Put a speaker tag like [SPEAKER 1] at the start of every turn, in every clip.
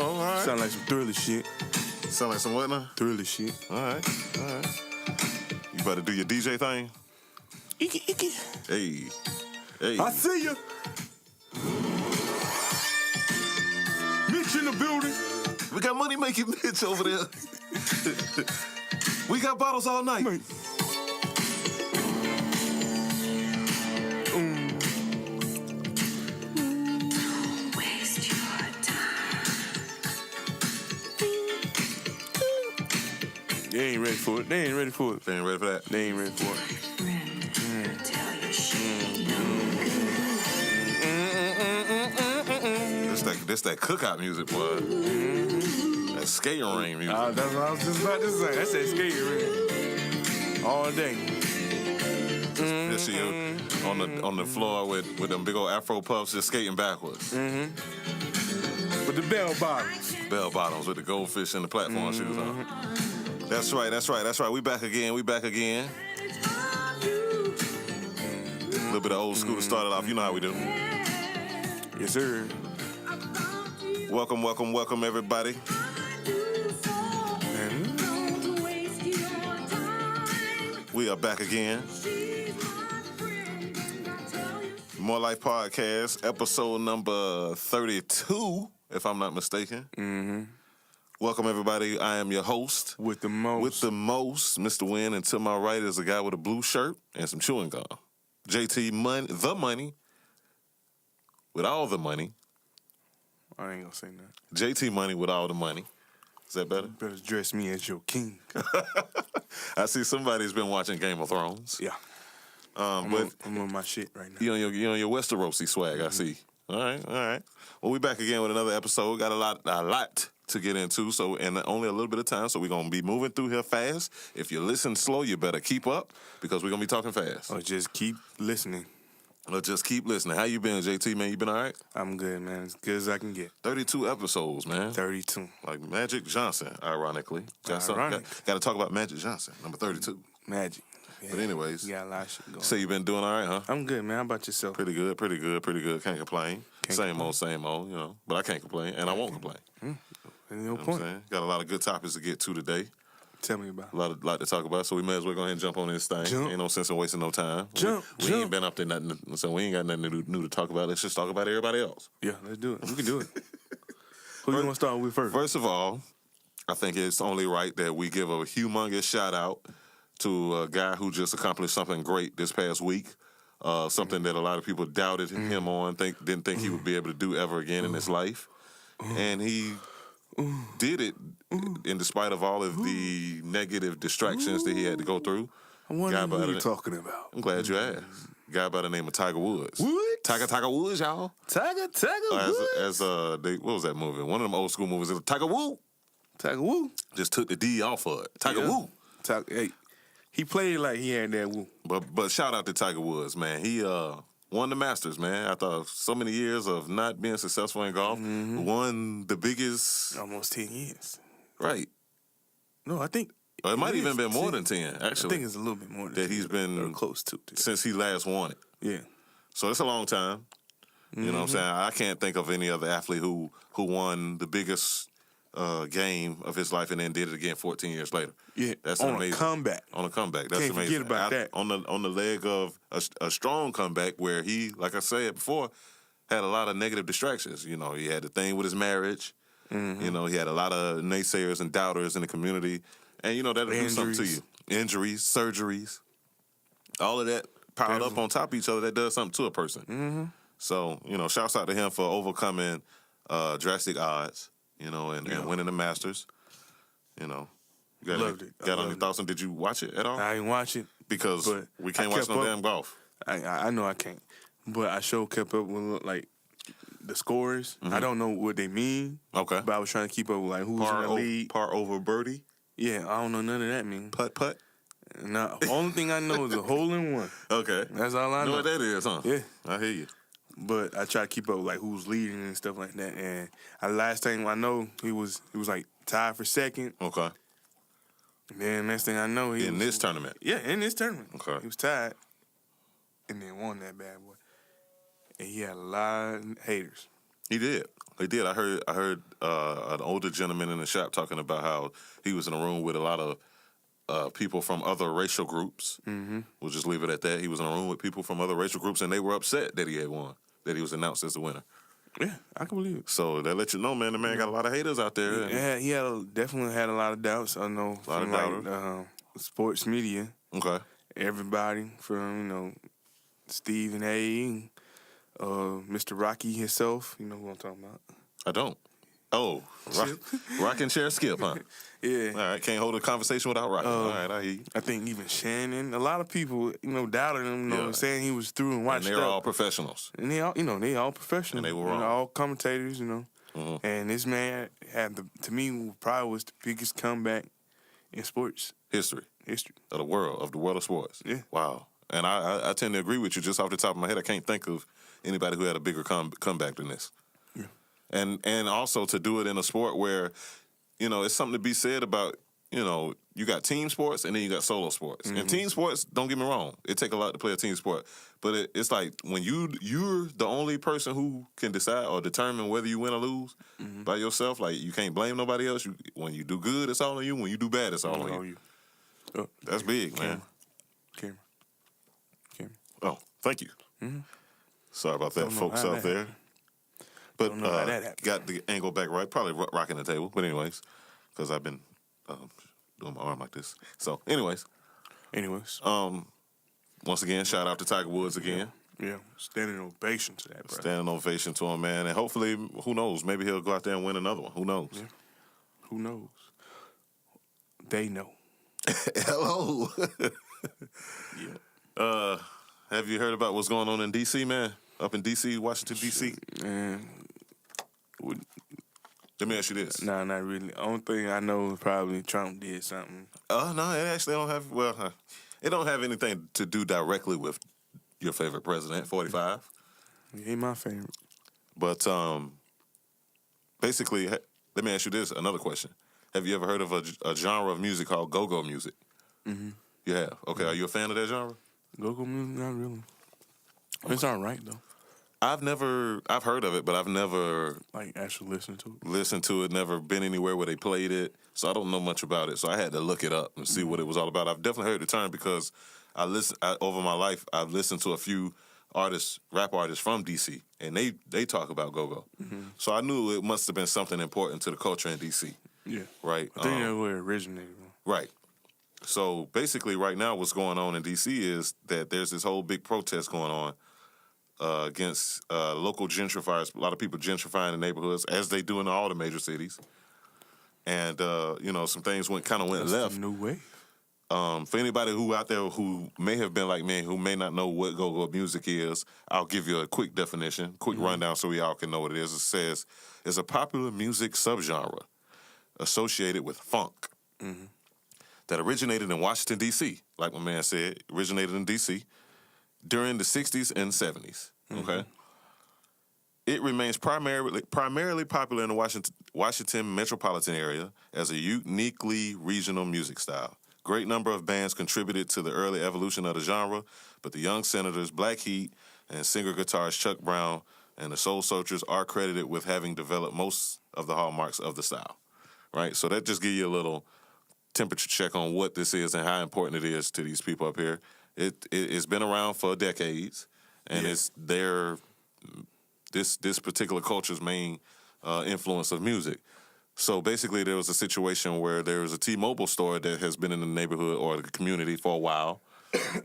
[SPEAKER 1] all right.
[SPEAKER 2] Sound like some Thriller shit.
[SPEAKER 1] Sound like some what now?
[SPEAKER 2] Thriller shit.
[SPEAKER 1] All right. You better do your DJ thing.
[SPEAKER 2] Icky, icky.
[SPEAKER 1] Hey.
[SPEAKER 2] I see ya. Mitch in the building.
[SPEAKER 1] We got money making Mitch over there. We got bottles all night.
[SPEAKER 2] Mate.
[SPEAKER 3] Waste your time.
[SPEAKER 2] They ain't ready for it.
[SPEAKER 1] They ain't ready for that.
[SPEAKER 2] They ain't ready for it.
[SPEAKER 1] This that cookout music, boy. That skating ring music.
[SPEAKER 2] That's what I was just about to say. That's that skating ring. All day.
[SPEAKER 1] Just see you on the floor with them big old Afro puffs just skating backwards.
[SPEAKER 2] With the bell bottoms.
[SPEAKER 1] Bell bottoms with the goldfish and the platform shoes on. That's right. We back again. A little bit of old school to start it off. You know how we do.
[SPEAKER 2] Yes, sir.
[SPEAKER 1] Welcome, everybody. We are back again. More Life Podcast, episode number 32, if I'm not mistaken.
[SPEAKER 2] Mm-hmm.
[SPEAKER 1] Welcome, everybody. I am your host.
[SPEAKER 2] With the most,
[SPEAKER 1] Mr. Wynn. And to my right is a guy with a blue shirt and some chewing gum. JT Money, the money, with all the money.
[SPEAKER 2] I ain't gonna say nothing.
[SPEAKER 1] JT Money with all the money. Is that better?
[SPEAKER 2] You better dress me as your king.
[SPEAKER 1] I see somebody's been watching Game of Thrones.
[SPEAKER 2] Yeah. I'm on my shit right now.
[SPEAKER 1] You on your Westerosi swag, I see. All right. Well, we back again with another episode. Got a lot to get into, and only a little bit of time, so we're going to be moving through here fast. If you listen slow, you better keep up, because we're going to be talking fast.
[SPEAKER 2] Or just keep listening.
[SPEAKER 1] How you been, JT, man? You been all right?
[SPEAKER 2] I'm good, man. As good as I can get.
[SPEAKER 1] 32 episodes, man.
[SPEAKER 2] 32.
[SPEAKER 1] Like Magic Johnson, ironically. Got to talk about Magic Johnson, number 32.
[SPEAKER 2] Magic. Yeah.
[SPEAKER 1] But anyways.
[SPEAKER 2] You got a lot of shit going on.
[SPEAKER 1] So you been doing all right, huh?
[SPEAKER 2] I'm good, man. How about yourself?
[SPEAKER 1] Pretty good. Can't complain. Same old, you know. But I can't complain, and I won't complain.
[SPEAKER 2] No
[SPEAKER 1] You know
[SPEAKER 2] point.
[SPEAKER 1] what I'm saying? Got a lot of good topics to get to today.
[SPEAKER 2] Tell me about it.
[SPEAKER 1] A lot to talk about, so we may as well go ahead and jump on this thing. Ain't no sense in wasting no time. We ain't been up to nothing, so we ain't got nothing new to talk about. Let's just talk about everybody else.
[SPEAKER 2] Yeah, let's do it. We can do it. Who you want to start with first?
[SPEAKER 1] First of all, I think it's only right that we give a humongous shout out to a guy who just accomplished something great this past week. Something that a lot of people doubted him on, didn't think he would be able to do ever again in his life. And he did it in despite of all of the negative distractions that he had to go through.
[SPEAKER 2] I wonder who you're talking about.
[SPEAKER 1] I'm glad you asked. Guy by the name of Tiger Woods.
[SPEAKER 2] What?
[SPEAKER 1] Tiger Woods, y'all.
[SPEAKER 2] Tiger Woods.
[SPEAKER 1] What was that movie? One of them old school movies. Tiger Woo.
[SPEAKER 2] Tiger Woo.
[SPEAKER 1] Just took the D off of it. Tiger Woo.
[SPEAKER 2] Hey, he played like he had that woo.
[SPEAKER 1] But shout out to Tiger Woods, man. He won the Masters, man. After so many years of not being successful in golf, won the biggest.
[SPEAKER 2] Almost 10 years.
[SPEAKER 1] Right.
[SPEAKER 2] No, I think.
[SPEAKER 1] It might even been more than 10, actually.
[SPEAKER 2] I think it's a little bit more than 10.
[SPEAKER 1] That he's been
[SPEAKER 2] or close to.
[SPEAKER 1] Since he last won it.
[SPEAKER 2] Yeah.
[SPEAKER 1] So it's a long time. You know what I'm saying? I can't think of any other athlete who won the biggest game of his life and then did it again 14 years later.
[SPEAKER 2] Yeah,
[SPEAKER 1] that's
[SPEAKER 2] on
[SPEAKER 1] amazing.
[SPEAKER 2] A comeback.
[SPEAKER 1] On a comeback. That's
[SPEAKER 2] Can't
[SPEAKER 1] amazing.
[SPEAKER 2] Forget about that.
[SPEAKER 1] On the leg of a strong comeback where he, like I said before, had a lot of negative distractions. You know, he had the thing with his marriage. You know, he had a lot of naysayers and doubters in the community. And, you know, that'll do something to you. Injuries, surgeries, all of that piled up on top of each other, that does something to a person. So, you know, shouts out to him for overcoming drastic odds, you know, and winning the Masters. You know,
[SPEAKER 2] loved it.
[SPEAKER 1] Got on your thoughts, and did you watch it at all?
[SPEAKER 2] I didn't watch it.
[SPEAKER 1] Because we can't watch no damn golf.
[SPEAKER 2] I know I can't. But I sure kept up with, like, the scores. I don't know what they mean.
[SPEAKER 1] Okay.
[SPEAKER 2] But I was trying to keep up with, like, who's in the lead.
[SPEAKER 1] Par over birdie?
[SPEAKER 2] Yeah, I don't know none of that mean.
[SPEAKER 1] Putt?
[SPEAKER 2] No, only thing I know is a hole in one.
[SPEAKER 1] Okay.
[SPEAKER 2] That's all I know.
[SPEAKER 1] Know what that is, huh?
[SPEAKER 2] Yeah.
[SPEAKER 1] I hear you.
[SPEAKER 2] But I try to keep up with, like, who's leading and stuff like that. And last thing I know, he was like tied for second.
[SPEAKER 1] Okay.
[SPEAKER 2] And then next thing I know, he
[SPEAKER 1] in this tournament.
[SPEAKER 2] Yeah, in this tournament.
[SPEAKER 1] Okay.
[SPEAKER 2] He was tied, and then won that bad boy. And he had a lot of haters.
[SPEAKER 1] He did. He did. I heard an older gentleman in the shop talking about how he was in a room with a lot of people from other racial groups. Mm-hmm. We'll just leave it at that. He was in a room with people from other racial groups, and they were upset that he had won, that he was announced as the winner.
[SPEAKER 2] Yeah, I can believe it.
[SPEAKER 1] So that let you know, man, the man got a lot of haters out there.
[SPEAKER 2] Yeah, he definitely had a lot of doubts. I know from sports media.
[SPEAKER 1] Okay.
[SPEAKER 2] Everybody from, Stephen A. and Mr. Rocky himself. You know who I'm talking about.
[SPEAKER 1] I don't. Oh, Rock and Share Skip, huh?
[SPEAKER 2] Yeah.
[SPEAKER 1] All right, can't hold a conversation without Rocky. All right, I hear you.
[SPEAKER 2] I think even Shannon, a lot of people, doubted him, saying he was through and watched
[SPEAKER 1] And they're all professionals.
[SPEAKER 2] And they all, they all professionals.
[SPEAKER 1] And they were wrong.
[SPEAKER 2] All commentators,
[SPEAKER 1] Mm-hmm.
[SPEAKER 2] And this man had, to me, probably was the biggest comeback in sports
[SPEAKER 1] History.
[SPEAKER 2] of
[SPEAKER 1] the world of sports.
[SPEAKER 2] Yeah.
[SPEAKER 1] Wow. And I tend to agree with you. Just off the top of my head, I can't think of anybody who had a bigger comeback than this.
[SPEAKER 2] Yeah.
[SPEAKER 1] And also to do it in a sport where, it's something to be said about, you got team sports and then you got solo sports.
[SPEAKER 2] Mm-hmm.
[SPEAKER 1] And team sports, don't get me wrong, it take a lot to play a team sport. But it's like when you're the only person who can decide or determine whether you win or lose by yourself. Like, you can't blame nobody else. When you do good, it's all on you. When you do bad, it's all on you.
[SPEAKER 2] Oh,
[SPEAKER 1] That's big, man.
[SPEAKER 2] Camera.
[SPEAKER 1] Oh, thank you.
[SPEAKER 2] Mm-hmm.
[SPEAKER 1] Sorry about that, folks out there. But
[SPEAKER 2] Don't know how that happened.
[SPEAKER 1] got the angle back right. Probably rocking the table. But anyways, because I've been doing my arm like this. So anyways, once again, shout out to Tiger Woods again.
[SPEAKER 2] Yeah, standing ovation to that, bro.
[SPEAKER 1] Standing ovation to him, man. And hopefully, who knows, maybe he'll go out there and win another one. Who knows?
[SPEAKER 2] Yeah. Who knows? They know.
[SPEAKER 1] Hello.
[SPEAKER 2] Yeah.
[SPEAKER 1] Have you heard about what's going on in D.C., man? Up in D.C., Washington, D.C.?
[SPEAKER 2] Man.
[SPEAKER 1] Let me ask you this.
[SPEAKER 2] Nah, not really. Only thing I know is probably Trump did something.
[SPEAKER 1] No, it actually don't have, it don't have anything to do directly with your favorite president, 45.
[SPEAKER 2] He ain't my favorite.
[SPEAKER 1] But basically, let me ask you this, another question. Have you ever heard of a genre of music called GoGo music? Mm-hmm. You have? Okay, Are you a fan of that genre?
[SPEAKER 2] GoGo music? Not really. It's all right, though.
[SPEAKER 1] I've heard of it, but I've never
[SPEAKER 2] actually listened to it.
[SPEAKER 1] Never been anywhere where they played it, so I don't know much about it. So I had to look it up and see what it was all about. I've definitely heard the term because over my life, I've listened to a few rap artists from DC, and they talk about go-go. Mm-hmm. So I knew it must have been something important to the culture in DC.
[SPEAKER 2] Yeah.
[SPEAKER 1] Right?
[SPEAKER 2] I think that's where it originated from.
[SPEAKER 1] Right. So basically right now what's going on in DC is that there's this whole big protest going on against local gentrifiers. A lot of people gentrifying the neighborhoods, as they do in all the major cities. And, some things went left.
[SPEAKER 2] The new wave.
[SPEAKER 1] For anybody who out there who may have been like me, who may not know what go-go music is, I'll give you a quick definition, rundown so we all can know what it is. It says, it's a popular music subgenre associated with funk that originated in Washington, D.C., like my man said, originated in D.C., during the 60s and 70s, okay? It remains primarily popular in the Washington metropolitan area as a uniquely regional music style. Great number of bands contributed to the early evolution of the genre, but the Young Senators, Black Heat, and singer-guitarist Chuck Brown and the Soul Searchers are credited with having developed most of the hallmarks of the style, right? So that just gives you a little temperature check on what this is and how important it is to these people up here. It's been around for decades, and it's this particular culture's main influence of music. So basically, there was a situation where there was a T-Mobile store that has been in the neighborhood or the community for a while,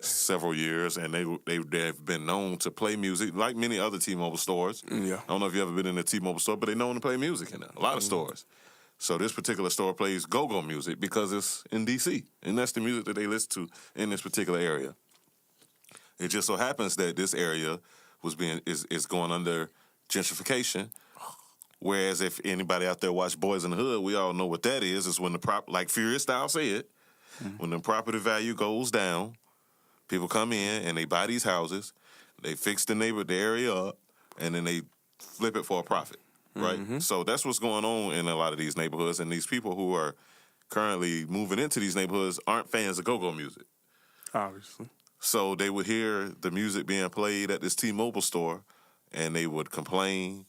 [SPEAKER 1] several years, and they've been known to play music like many other T-Mobile stores.
[SPEAKER 2] Yeah.
[SPEAKER 1] I don't know if you've ever been in a T-Mobile store, but they're known to play music in there. A lot of stores. So this particular store plays go-go music because it's in D.C., and that's the music that they listen to in this particular area. It just so happens that this area is going under gentrification. Whereas if anybody out there watch Boys in the Hood, we all know what that is. It's when like Furious Style said, when the property value goes down, people come in and they buy these houses, they fix the area up, and then they flip it for a profit, right? Mm-hmm. So that's what's going on in a lot of these neighborhoods, and these people who are currently moving into these neighborhoods aren't fans of go-go music.
[SPEAKER 2] Obviously.
[SPEAKER 1] So they would hear the music being played at this T-Mobile store, and they would complain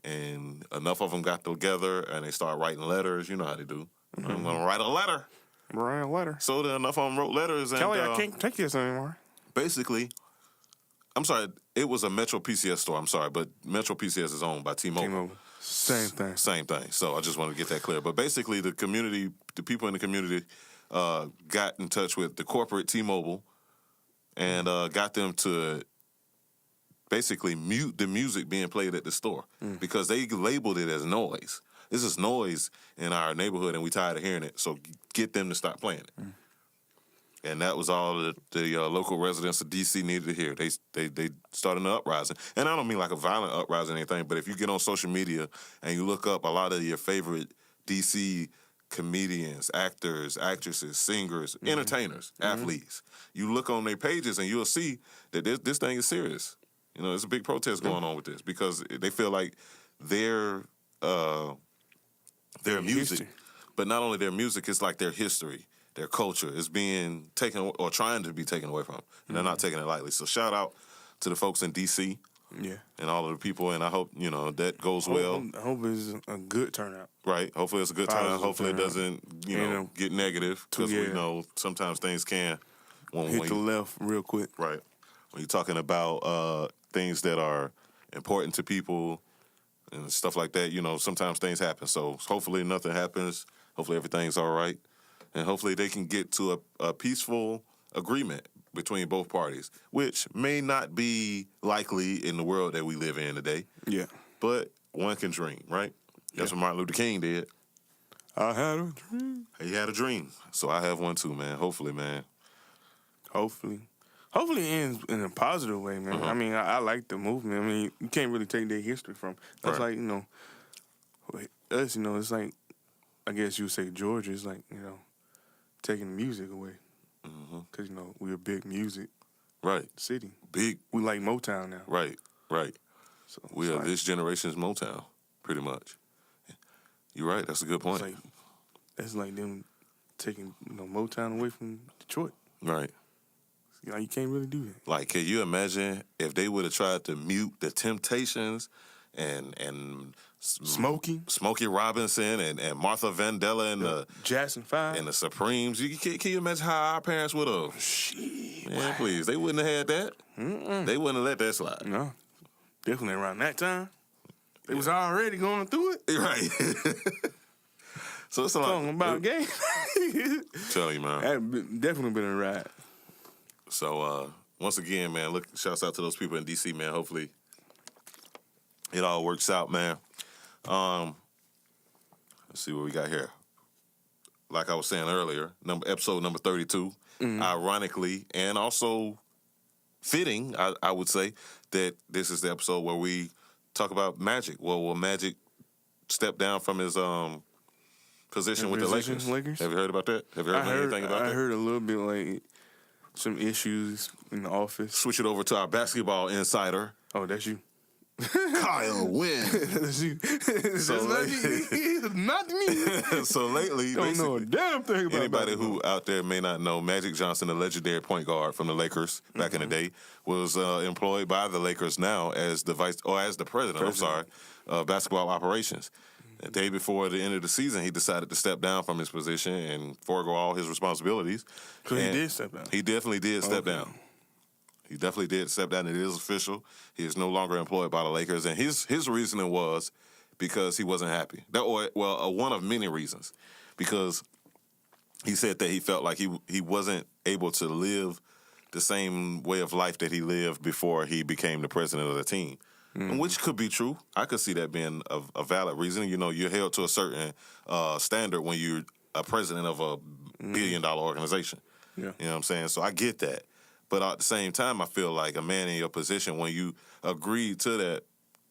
[SPEAKER 1] And enough of them got together and they started writing letters. You know how they do. I'm going to write a letter.
[SPEAKER 2] Write a letter.
[SPEAKER 1] So then enough of them wrote letters. And,
[SPEAKER 2] Kelly, I can't take this anymore.
[SPEAKER 1] Basically, I'm sorry, it was a Metro PCS store. I'm sorry, but Metro PCS is owned by T-Mobile.
[SPEAKER 2] T-Mobile. Same thing.
[SPEAKER 1] Same thing. So I just wanted to get that clear. But basically, the people in the community got in touch with the corporate T-Mobile and got them to basically mute the music being played at the store because they labeled it as noise. This is noise in our neighborhood, and we tired of hearing it. So get them to stop playing it. And that was all the local residents of D.C. needed to hear. They started an uprising. And I don't mean like a violent uprising or anything, but if you get on social media and you look up a lot of your favorite D.C. comedians, actors, actresses, singers, entertainers, athletes, you look on their pages and you'll see that this thing is serious. You know, there's a big protest going on with this because they feel like their music,
[SPEAKER 2] history.
[SPEAKER 1] but not only their music, it's like their history. Their culture is being taken or trying to be taken away from them. And they're not taking it lightly. So shout out to the folks in D.C. And all of the people. And I hope, that goes well.
[SPEAKER 2] I hope it's a good turnout.
[SPEAKER 1] Right. Hopefully it's a good turnout. Hopefully it doesn't, get negative. Because we know sometimes things can.
[SPEAKER 2] Hit the left real quick.
[SPEAKER 1] Right. When you're talking about things that are important to people and stuff like that, sometimes things happen. So hopefully nothing happens. Hopefully everything's all right. And hopefully they can get to a peaceful agreement between both parties, which may not be likely in the world that we live in today.
[SPEAKER 2] Yeah.
[SPEAKER 1] But one can dream, right? That's what Martin Luther King did.
[SPEAKER 2] I had a dream.
[SPEAKER 1] He had a dream. So I have one too, man. Hopefully, man.
[SPEAKER 2] Hopefully it ends in a positive way, man. I mean, I like the movement. I mean, you can't really take their history from. That's
[SPEAKER 1] Right.
[SPEAKER 2] like, us, it's like, I guess you would say Georgia is like, taking the music away. Because, we're a big music
[SPEAKER 1] Right.
[SPEAKER 2] city.
[SPEAKER 1] Big.
[SPEAKER 2] We like Motown now.
[SPEAKER 1] Right.
[SPEAKER 2] So
[SPEAKER 1] We
[SPEAKER 2] it's
[SPEAKER 1] are
[SPEAKER 2] like,
[SPEAKER 1] this generation's Motown, pretty much. You're right. That's a good point.
[SPEAKER 2] That's like them taking Motown away from Detroit.
[SPEAKER 1] Right.
[SPEAKER 2] You can't really do that.
[SPEAKER 1] Like, can you imagine if they would have tried to mute the Temptations and Smokey Robinson and Martha Vandella and the
[SPEAKER 2] Jackson 5.
[SPEAKER 1] and the Supremes? Can you imagine how our parents would have? Man, please, they wouldn't have had that. They wouldn't have let that slide.
[SPEAKER 2] No, definitely around that time. They was already going through it.
[SPEAKER 1] Right. So it's a lot.
[SPEAKER 2] Talking about game.
[SPEAKER 1] Tell you, man.
[SPEAKER 2] That definitely been a ride.
[SPEAKER 1] So once again, man, shouts out to those people in DC, man. Hopefully it all works out, man. Let's see what we got here. Like I was saying earlier, episode number 32. Ironically, and also fitting, I would say, that this is the episode where we talk about Magic. Well, will Magic step down from his position with the Lakers? Have you heard about that? Have you heard anything about that?
[SPEAKER 2] I heard a little bit like some issues in the office.
[SPEAKER 1] Switch it over to our basketball insider.
[SPEAKER 2] Oh, that's you.
[SPEAKER 1] Kyle Wynn.
[SPEAKER 2] That's you.
[SPEAKER 1] So
[SPEAKER 2] not me.
[SPEAKER 1] So lately,
[SPEAKER 2] Don't know a damn thing about
[SPEAKER 1] anybody
[SPEAKER 2] basketball.
[SPEAKER 1] who out there may not know, Magic Johnson, the legendary point guard from the Lakers back in the day, was employed by the Lakers now as the president. I'm sorry, of basketball operations. The day before the end of the season, he decided to step down from his position and forego all his responsibilities.
[SPEAKER 2] So he did step down.
[SPEAKER 1] He definitely did step down. He definitely did step down. It is official. He is no longer employed by the Lakers. And his reasoning was because he wasn't happy. One of many reasons. Because he said that he felt like he wasn't able to live the same way of life that he lived before he became the president of the team. Which could be true. I could see that being a valid reason. You're held to a certain standard when you're a president of a billion-dollar organization.
[SPEAKER 2] Yeah.
[SPEAKER 1] You know what I'm saying? So I get that. But at the same time, I feel like a man in your position, when you agree to that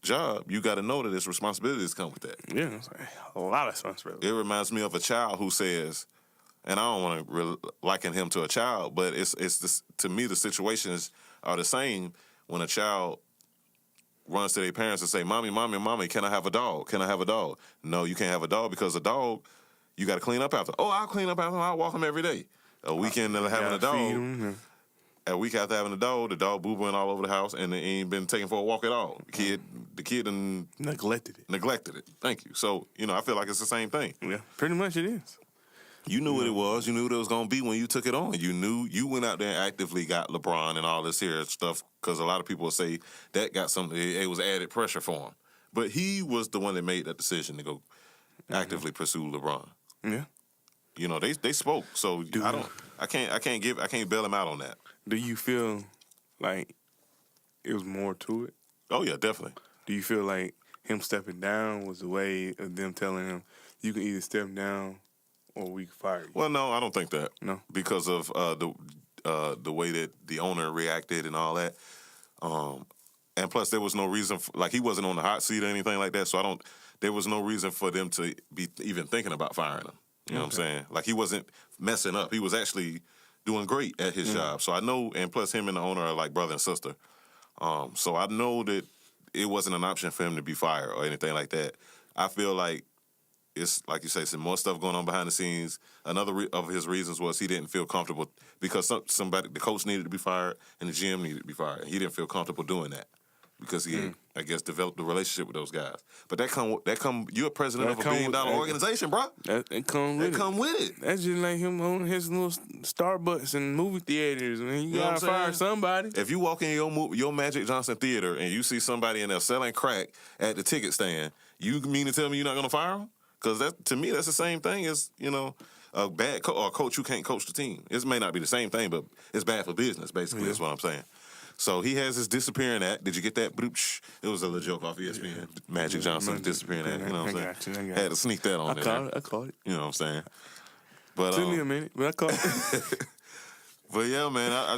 [SPEAKER 1] job, you got to know that there's responsibilities come with that.
[SPEAKER 2] Yeah, it's like a lot of responsibility.
[SPEAKER 1] It reminds me of a child who says, and I don't want to liken him to a child, but to me, the situations are the same when a child runs to their parents and say, "Mommy, mommy, mommy, can I have a dog? Can I have a dog?" No, you can't have a dog because a dog, you got to clean up after. Oh, I'll clean up after him. I'll walk him every day. A weekend of having a dog.
[SPEAKER 2] Feed him.
[SPEAKER 1] a week after having the dog boo-booing all over the house, and it ain't been taken for a walk at all. The kid done
[SPEAKER 2] Neglected it.
[SPEAKER 1] neglected it. Thank you. So, I feel like it's the same thing.
[SPEAKER 2] Yeah, pretty much it is.
[SPEAKER 1] You knew what it was. You knew what it was going to be when you took it on. You knew you went out there and actively got LeBron and all this here stuff because a lot of people will say that got something. It was added pressure for him. But he was the one that made that decision to go actively pursue LeBron.
[SPEAKER 2] Yeah.
[SPEAKER 1] They spoke. So I can't bail him out on that.
[SPEAKER 2] Do you feel like it was more to it?
[SPEAKER 1] Oh yeah, definitely.
[SPEAKER 2] Do you feel like him stepping down was a way of them telling him you can either step down or we can fire you?
[SPEAKER 1] Well, no, I don't think that.
[SPEAKER 2] No,
[SPEAKER 1] because of the way that the owner reacted and all that. And plus, there was no reason he wasn't on the hot seat or anything like that. So there was no reason for them to be even thinking about firing him. You know what I'm saying? Like he wasn't messing up. He was actually doing great at his job. So I know, and plus him and the owner are like brother and sister. So I know that it wasn't an option for him to be fired or anything like that. I feel like it's, like you say, some more stuff going on behind the scenes. Another of his reasons was he didn't feel comfortable because the coach needed to be fired and the GM needed to be fired. He didn't feel comfortable doing that because he had, I guess, developed a relationship with those guys. But you're a president of a $1 billion organization, bro.
[SPEAKER 2] It come with it. That's just like him owning his little Starbucks and movie theaters. Man, you gotta fire somebody.
[SPEAKER 1] If you walk in your Magic Johnson theater and you see somebody in there selling crack at the ticket stand, you mean to tell me you're not gonna fire him? Because to me, that's the same thing as, a bad or a coach who can't coach the team. It may not be the same thing, but it's bad for business, basically, is what I'm saying. So he has his disappearing act. Did you get that? It was a little joke off ESPN. Yeah. Magic Johnson disappearing act. You know what I'm saying? I had to sneak that on there.
[SPEAKER 2] I caught it.
[SPEAKER 1] You know what I'm saying? But
[SPEAKER 2] took me a minute, but I caught it.
[SPEAKER 1] But yeah, man, I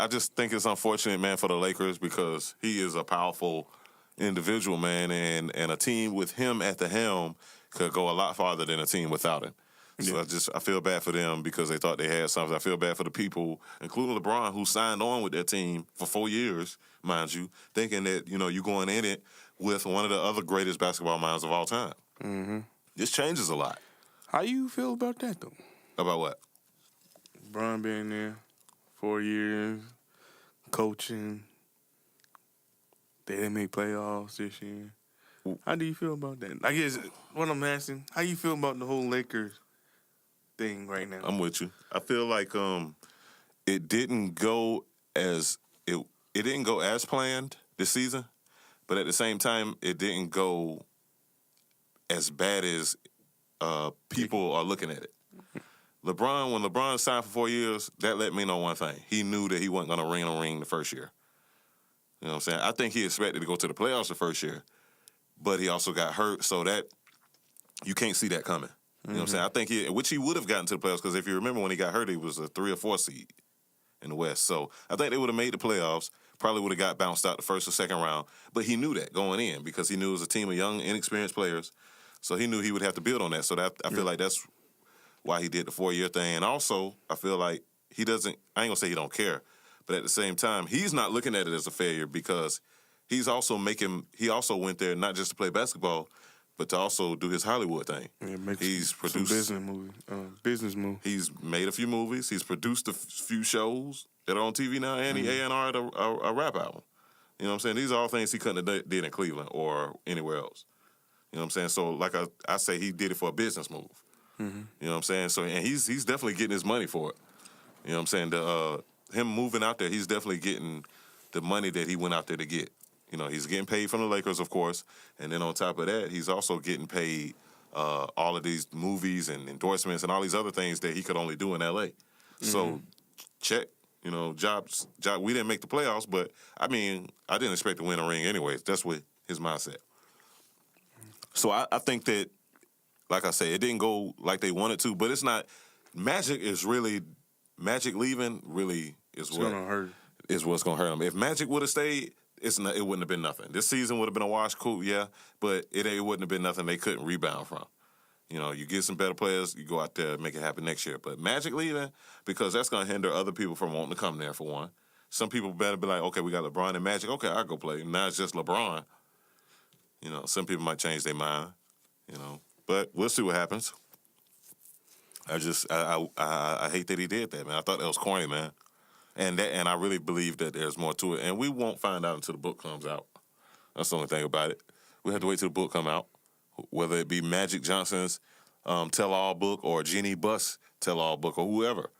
[SPEAKER 1] just think it's unfortunate, man, for the Lakers because he is a powerful individual, man, and a team with him at the helm could go a lot farther than a team without him. So I feel bad for them because they thought they had something. I feel bad for the people, including LeBron, who signed on with their team for 4 years, mind you, thinking that, you're going in it with one of the other greatest basketball minds of all time. Mm-hmm. This changes a lot.
[SPEAKER 2] How you feel about that, though?
[SPEAKER 1] About what?
[SPEAKER 2] LeBron being there 4 years, coaching. They didn't make playoffs this year. How do you feel about that? I guess what I'm asking, how you feel about the whole Lakers thing right now?
[SPEAKER 1] I'm with you. I feel like it didn't go as planned this season, but at the same time, it didn't go as bad as people are looking at it. When LeBron signed for 4 years, that let me know one thing. He knew that he wasn't going to ring the first year. You know what I'm saying? I think he expected to go to the playoffs the first year, but he also got hurt, so that you can't see that coming. You know what I'm saying? I think which he would have gotten to the playoffs, because if you remember when he got hurt, he was a 3 or 4 seed in the West. So I think they would have made the playoffs, probably would have got bounced out the first or second round, but he knew that going in because he knew it was a team of young, inexperienced players, so he knew he would have to build on that. So I feel like that's why he did the 4-year thing. And also, I feel like I ain't going to say he don't care, but at the same time, he's not looking at it as a failure because he also went there not just to play basketball, but to also do his Hollywood thing.
[SPEAKER 2] Yeah,
[SPEAKER 1] he's produced
[SPEAKER 2] business move.
[SPEAKER 1] He's made a few movies. He's produced a few shows that are on TV now, and he A&R'd a rap album. You know what I'm saying? These are all things he couldn't have did in Cleveland or anywhere else. You know what I'm saying? So, like I say, he did it for a business move. Mm-hmm. You know what I'm saying? So, and he's definitely getting his money for it. You know what I'm saying? Him moving out there, he's definitely getting the money that he went out there to get. He's getting paid from the Lakers, of course, and then on top of that, he's also getting paid all of these movies and endorsements and all these other things that he could only do in L.A. Mm-hmm. So, check, jobs. We didn't make the playoffs, but, I didn't expect to win a ring anyways. That's what his mindset. So, I think that, like I say, it didn't go like they wanted to, but it's not. Magic leaving really is what's going to hurt him. If Magic would have stayed, it wouldn't have been nothing. This season would have been a wash, cool, yeah, but it wouldn't have been nothing they couldn't rebound from. You get some better players, you go out there and make it happen next year. But Magic leaving, because that's going to hinder other people from wanting to come there, for one. Some people better be like, okay, we got LeBron and Magic. Okay, I'll go play. Now it's just LeBron. Some people might change their mind, But we'll see what happens. I hate that he did that, man. I thought that was corny, man. And I really believe that there's more to it. And we won't find out until the book comes out. That's the only thing about it. We have to wait till the book come out, whether it be Magic Johnson's tell-all book or Jeannie Buss tell-all book or whoever.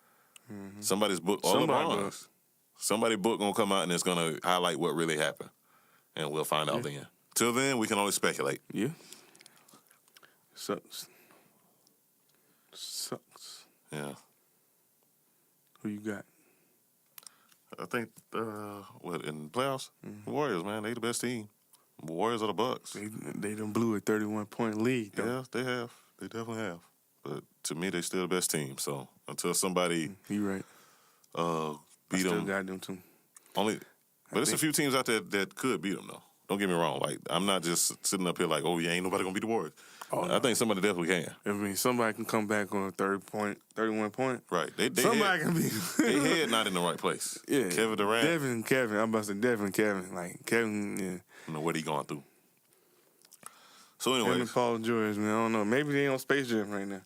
[SPEAKER 1] Somebody's book, or LeBron's. Somebody's book going to come out and it's going to highlight what really happened. And we'll find out then. Till then, we can only speculate.
[SPEAKER 2] Yeah. Sucks.
[SPEAKER 1] Yeah.
[SPEAKER 2] Who you got?
[SPEAKER 1] I think, in the playoffs? Warriors, man. They the best team. Warriors are the Bucks.
[SPEAKER 2] They done blew a 31-point lead, though.
[SPEAKER 1] Yeah, they have. They definitely have. But to me, they still the best team. So until somebody
[SPEAKER 2] You right.
[SPEAKER 1] beat them.
[SPEAKER 2] Still got them, too.
[SPEAKER 1] But there's a few teams out there that could beat them, though. Don't get me wrong. Like, I'm not just sitting up here like, oh, yeah, ain't nobody going to beat the Warriors. I think somebody definitely can.
[SPEAKER 2] I mean, somebody can come back on a 31 point.
[SPEAKER 1] Right.
[SPEAKER 2] Somebody can be.
[SPEAKER 1] They head not in the right place.
[SPEAKER 2] Yeah.
[SPEAKER 1] Kevin Durant.
[SPEAKER 2] Kevin. I'm about to say Kevin. Like, Kevin, yeah.
[SPEAKER 1] I don't know what he going through. So
[SPEAKER 2] Him
[SPEAKER 1] anyway.
[SPEAKER 2] and Paul George, man. I don't know. Maybe they on Space Jam right now.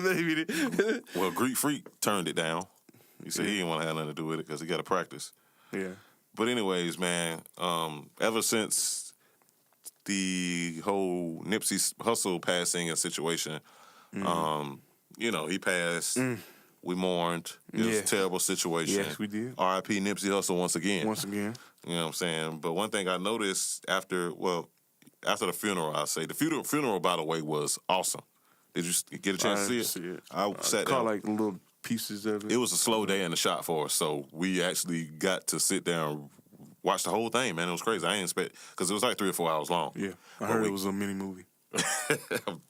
[SPEAKER 2] Maybe they.
[SPEAKER 1] Well, Greek Freak turned it down. He said he didn't want to have nothing to do with it because he got to practice.
[SPEAKER 2] Yeah.
[SPEAKER 1] But anyways, man, ever since the whole Nipsey Hussle passing and situation, he passed. We mourned. It was a terrible situation.
[SPEAKER 2] Yes, we did.
[SPEAKER 1] R.I.P. Nipsey Hussle once again.
[SPEAKER 2] Once again.
[SPEAKER 1] You know what I'm saying? But one thing I noticed after the funeral, I'll say, the funeral, by the way, was awesome. Did you get a chance to see it? I sat down.
[SPEAKER 2] Caught like little pieces of it.
[SPEAKER 1] It was a slow day in the shot for us, so we actually got to sit down and watch the whole thing, man. It was crazy. I didn't expect, because it was like 3 or 4 hours long.
[SPEAKER 2] Yeah, I heard it was a mini movie.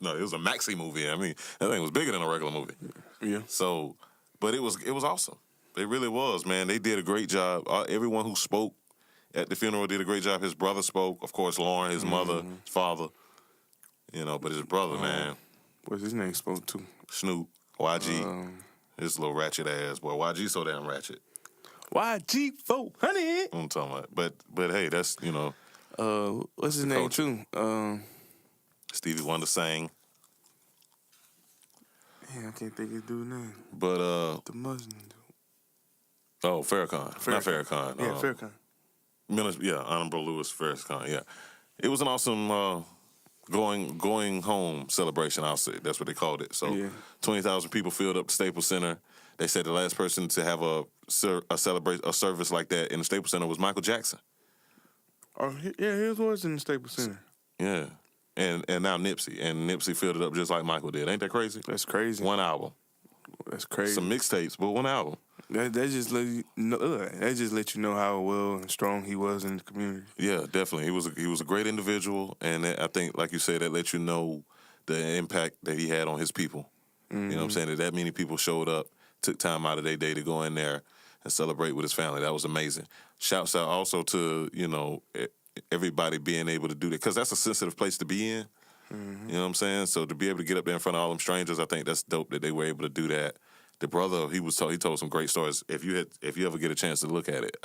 [SPEAKER 1] No, it was a maxi movie. I mean, that thing was bigger than a regular movie.
[SPEAKER 2] Yeah.
[SPEAKER 1] So, but it was awesome. It really was, man. They did a great job. Everyone who spoke at the funeral did a great job. His brother spoke, of course, Lauren, his mother, his father, but his brother, man.
[SPEAKER 2] What's his name spoke to?
[SPEAKER 1] Snoop, YG. His little ratchet ass boy. YG so damn ratchet.
[SPEAKER 2] YG 400.
[SPEAKER 1] I'm talking about. But hey, that's
[SPEAKER 2] what's his name too?
[SPEAKER 1] Stevie Wonder sang.
[SPEAKER 2] Yeah, I can't think his dude's name.
[SPEAKER 1] But
[SPEAKER 2] The Muslim dude.
[SPEAKER 1] Oh, Farrakhan. Not Farrakhan.
[SPEAKER 2] Yeah, Farrakhan.
[SPEAKER 1] Honorable Louis Farrakhan. Yeah, it was an awesome going home celebration. I'll say that's what they called it. So 20,000 people filled up the Staples Center. They said the last person to have a service like that in the Staples Center was Michael Jackson.
[SPEAKER 2] Oh yeah, his was in the Staples Center.
[SPEAKER 1] Yeah, and now Nipsey, and Nipsey filled it up just like Michael did. Ain't that crazy?
[SPEAKER 2] That's crazy.
[SPEAKER 1] One album.
[SPEAKER 2] That's crazy.
[SPEAKER 1] Some mixtapes, but one album.
[SPEAKER 2] That just let you know. That just let you know how well and strong he was in the community.
[SPEAKER 1] Yeah, definitely. He was a great individual, and I think, like you said, that let you know the impact that he had on his people. You know what I'm saying? That many people showed up, took time out of their day to go in there and celebrate with his family. That was amazing. Shouts out also to everybody being able to do that, because that's a sensitive place to be in. You know what I'm saying? So to be able to get up there in front of all them strangers, I think that's dope that they were able to do that. The brother, he told some great stories. If you ever get a chance to look at it,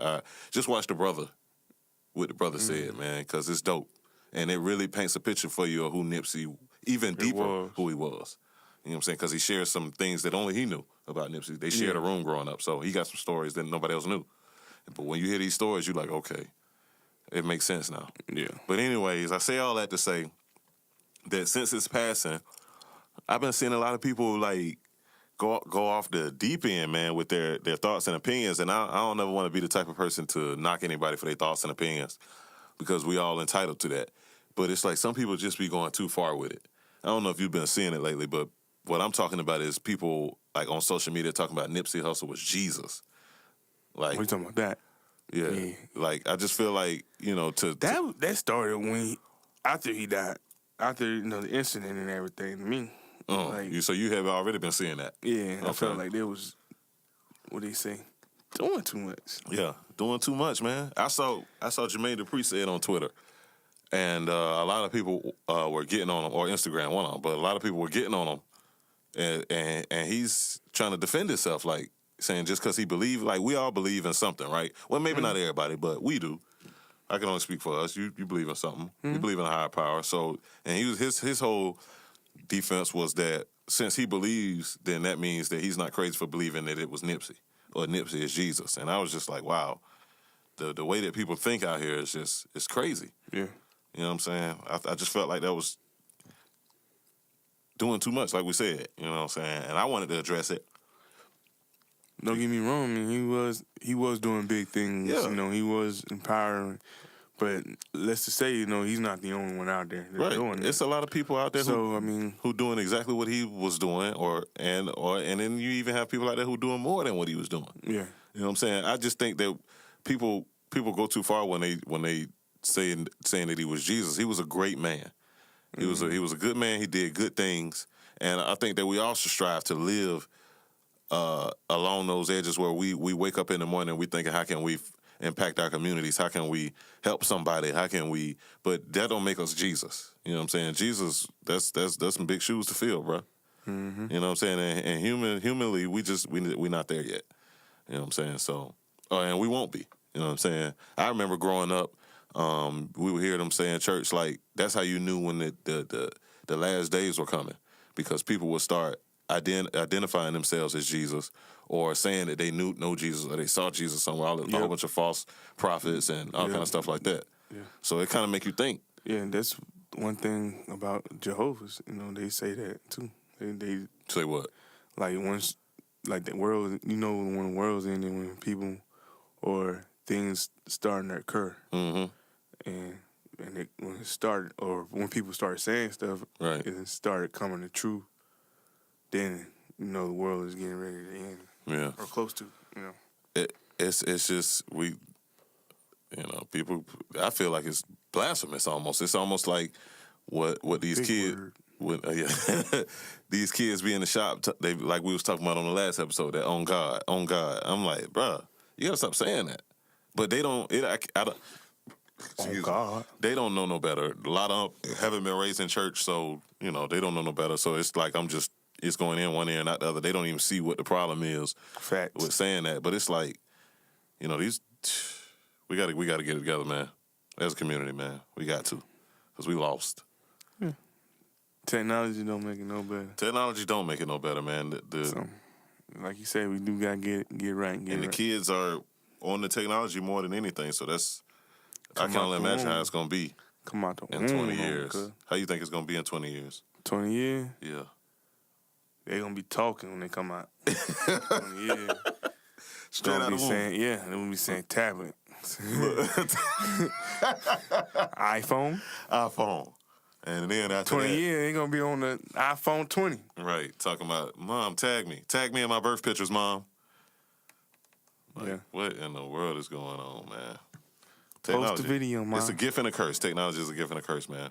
[SPEAKER 1] just watch what the brother said, man, because it's dope, and it really paints a picture for you of who Nipsey, even deeper who he was. You know what I'm saying? Because he shared some things that only he knew about Nipsey. They shared a room growing up, so he got some stories that nobody else knew. But when you hear these stories, you're like, okay, it makes sense now.
[SPEAKER 2] Yeah.
[SPEAKER 1] But anyways, I say all that to say that since his passing, I've been seeing a lot of people like go off the deep end, man, with their thoughts and opinions. And I don't ever want to be the type of person to knock anybody for their thoughts and opinions, because we all entitled to that. But it's like some people just be going too far with it. I don't know if you've been seeing it lately, but what I'm talking about is people like on social media talking about Nipsey Hussle was Jesus. Like,
[SPEAKER 2] what are you talking about that?
[SPEAKER 1] Yeah. Like, I just feel like,
[SPEAKER 2] that started after he died, after the incident and everything. To me,
[SPEAKER 1] so you have already been seeing that.
[SPEAKER 2] Yeah, I felt like there was, what they say, doing too much.
[SPEAKER 1] Yeah, doing too much, man. I saw Jermaine Dupri say it on Twitter, and a lot of people were getting on him, or Instagram, one of them, but a lot of people were getting on him, and he's trying to defend himself, like saying just because he believe, like we all believe in something, right? Well, maybe not everybody, but we do. I can only speak for us. You believe in something. You believe in a higher power. So, and he was his whole defense was that since he believes, then that means that he's not crazy for believing that it was Nipsey. or Nipsey is Jesus. And I was just like, wow, the way that people think out here is just, it's crazy.
[SPEAKER 2] Yeah.
[SPEAKER 1] You know what I'm saying? I just felt like that was doing too much, like we said. You know what I'm saying? And I wanted to address it.
[SPEAKER 2] Don't get me wrong, man. He was doing big things.
[SPEAKER 1] Yeah.
[SPEAKER 2] You know, he was empowering. But let's just say, you know, he's not the only one out there that's doing it.
[SPEAKER 1] It's a lot of people out there
[SPEAKER 2] So,
[SPEAKER 1] who doing exactly what he was doing, and then you even have people out there who doing more than what he was doing.
[SPEAKER 2] Yeah.
[SPEAKER 1] You know what I'm saying? I just think that people go too far when they saying that he was Jesus. He was a great man. He was a good man. He did good things, and I think that we all should strive to live along those edges where we wake up in the morning and we thinking, how can we impact our communities? How can we help somebody? How can we? But that don't make us Jesus. You know what I'm saying? Jesus, that's some big shoes to fill, bro.
[SPEAKER 2] Mm-hmm.
[SPEAKER 1] You know what I'm saying? And humanly, we not there yet. You know what I'm saying? So, and we won't be. You know what I'm saying? I remember growing up, we would hear them say in church, like, that's how you knew when the last days were coming, because people would start identifying themselves as Jesus, or saying that they know Jesus, or they saw Jesus somewhere, a whole bunch of false prophets and all kind of stuff like that.
[SPEAKER 2] Yeah.
[SPEAKER 1] So it kind of make you think.
[SPEAKER 2] Yeah, and that's one thing about Jehovah's. You know, they say that too. They
[SPEAKER 1] Say what?
[SPEAKER 2] like once, like the world. You know, when the world's ending, when people or things starting to occur,
[SPEAKER 1] Mm-hmm.
[SPEAKER 2] when it started, or when people started saying stuff,
[SPEAKER 1] Right.
[SPEAKER 2] and it started coming to true, then you know the world is getting ready to end.
[SPEAKER 1] Yeah.
[SPEAKER 2] Or close to, you know.
[SPEAKER 1] It's just people. I feel like it's blasphemous almost. It's almost like what these
[SPEAKER 2] Big
[SPEAKER 1] kids.
[SPEAKER 2] word.
[SPEAKER 1] These kids be in the shop. They like we was talking about on the last episode. That on God. I'm like, bruh, you gotta stop saying that. But they don't. I don't. Excuse me.
[SPEAKER 2] God.
[SPEAKER 1] They don't know no better. A lot of them haven't been raised in church, so they don't know no better. So it's like it's going in one ear and not the other. They don't even see what the problem is.
[SPEAKER 2] Facts.
[SPEAKER 1] With saying that. But it's like, these we gotta get it together, man. As a community, man, we got to, because we lost.
[SPEAKER 2] Yeah. Technology don't make it no better.
[SPEAKER 1] Technology don't make it no better, man.
[SPEAKER 2] So, like you said, we do gotta get right and get
[SPEAKER 1] and
[SPEAKER 2] right.
[SPEAKER 1] the kids are on the technology more than anything. So that's I
[SPEAKER 2] Come
[SPEAKER 1] can
[SPEAKER 2] out
[SPEAKER 1] only
[SPEAKER 2] the
[SPEAKER 1] imagine
[SPEAKER 2] womb.
[SPEAKER 1] how it's gonna be
[SPEAKER 2] Come out the
[SPEAKER 1] in
[SPEAKER 2] womb,
[SPEAKER 1] 20 years.
[SPEAKER 2] cuz.
[SPEAKER 1] How you think it's gonna be in 20 years?
[SPEAKER 2] 20 years,
[SPEAKER 1] Yeah.
[SPEAKER 2] they gonna be talking when they come out. 20 years.
[SPEAKER 1] Straight
[SPEAKER 2] Gonna
[SPEAKER 1] out
[SPEAKER 2] be
[SPEAKER 1] of the womb.
[SPEAKER 2] saying, yeah, they gonna be saying tablet.
[SPEAKER 1] iPhone. And then after
[SPEAKER 2] 20
[SPEAKER 1] that,
[SPEAKER 2] years, they gonna be on the iPhone 20.
[SPEAKER 1] right, talking about, Mom, tag me in my birth pictures, Mom. Like,
[SPEAKER 2] Yeah.
[SPEAKER 1] what in the world is going on, man?
[SPEAKER 2] Post the video, Mom.
[SPEAKER 1] It's a gift and a curse. Technology is a gift and a curse, man.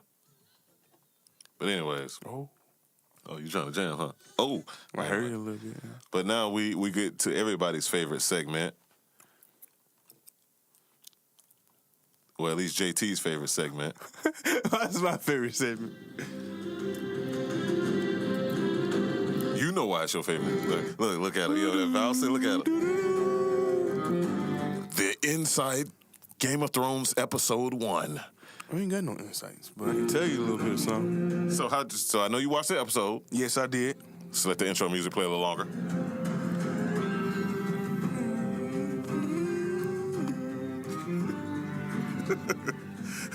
[SPEAKER 1] But anyways,
[SPEAKER 2] Oh,
[SPEAKER 1] you trying to jam, huh? Oh,
[SPEAKER 2] I heard you a little bit. Yeah.
[SPEAKER 1] But now we get to everybody's favorite segment. Well, at least JT's favorite segment.
[SPEAKER 2] That's my favorite segment.
[SPEAKER 1] You know why it's your favorite. Look at it. Yo, that Val said, look at it. The Inside Game of Thrones Episode 1.
[SPEAKER 2] I ain't got no insights, but I can tell you a little bit of something.
[SPEAKER 1] So I know you watched the episode.
[SPEAKER 2] Yes, I did.
[SPEAKER 1] So let the intro music play a little longer.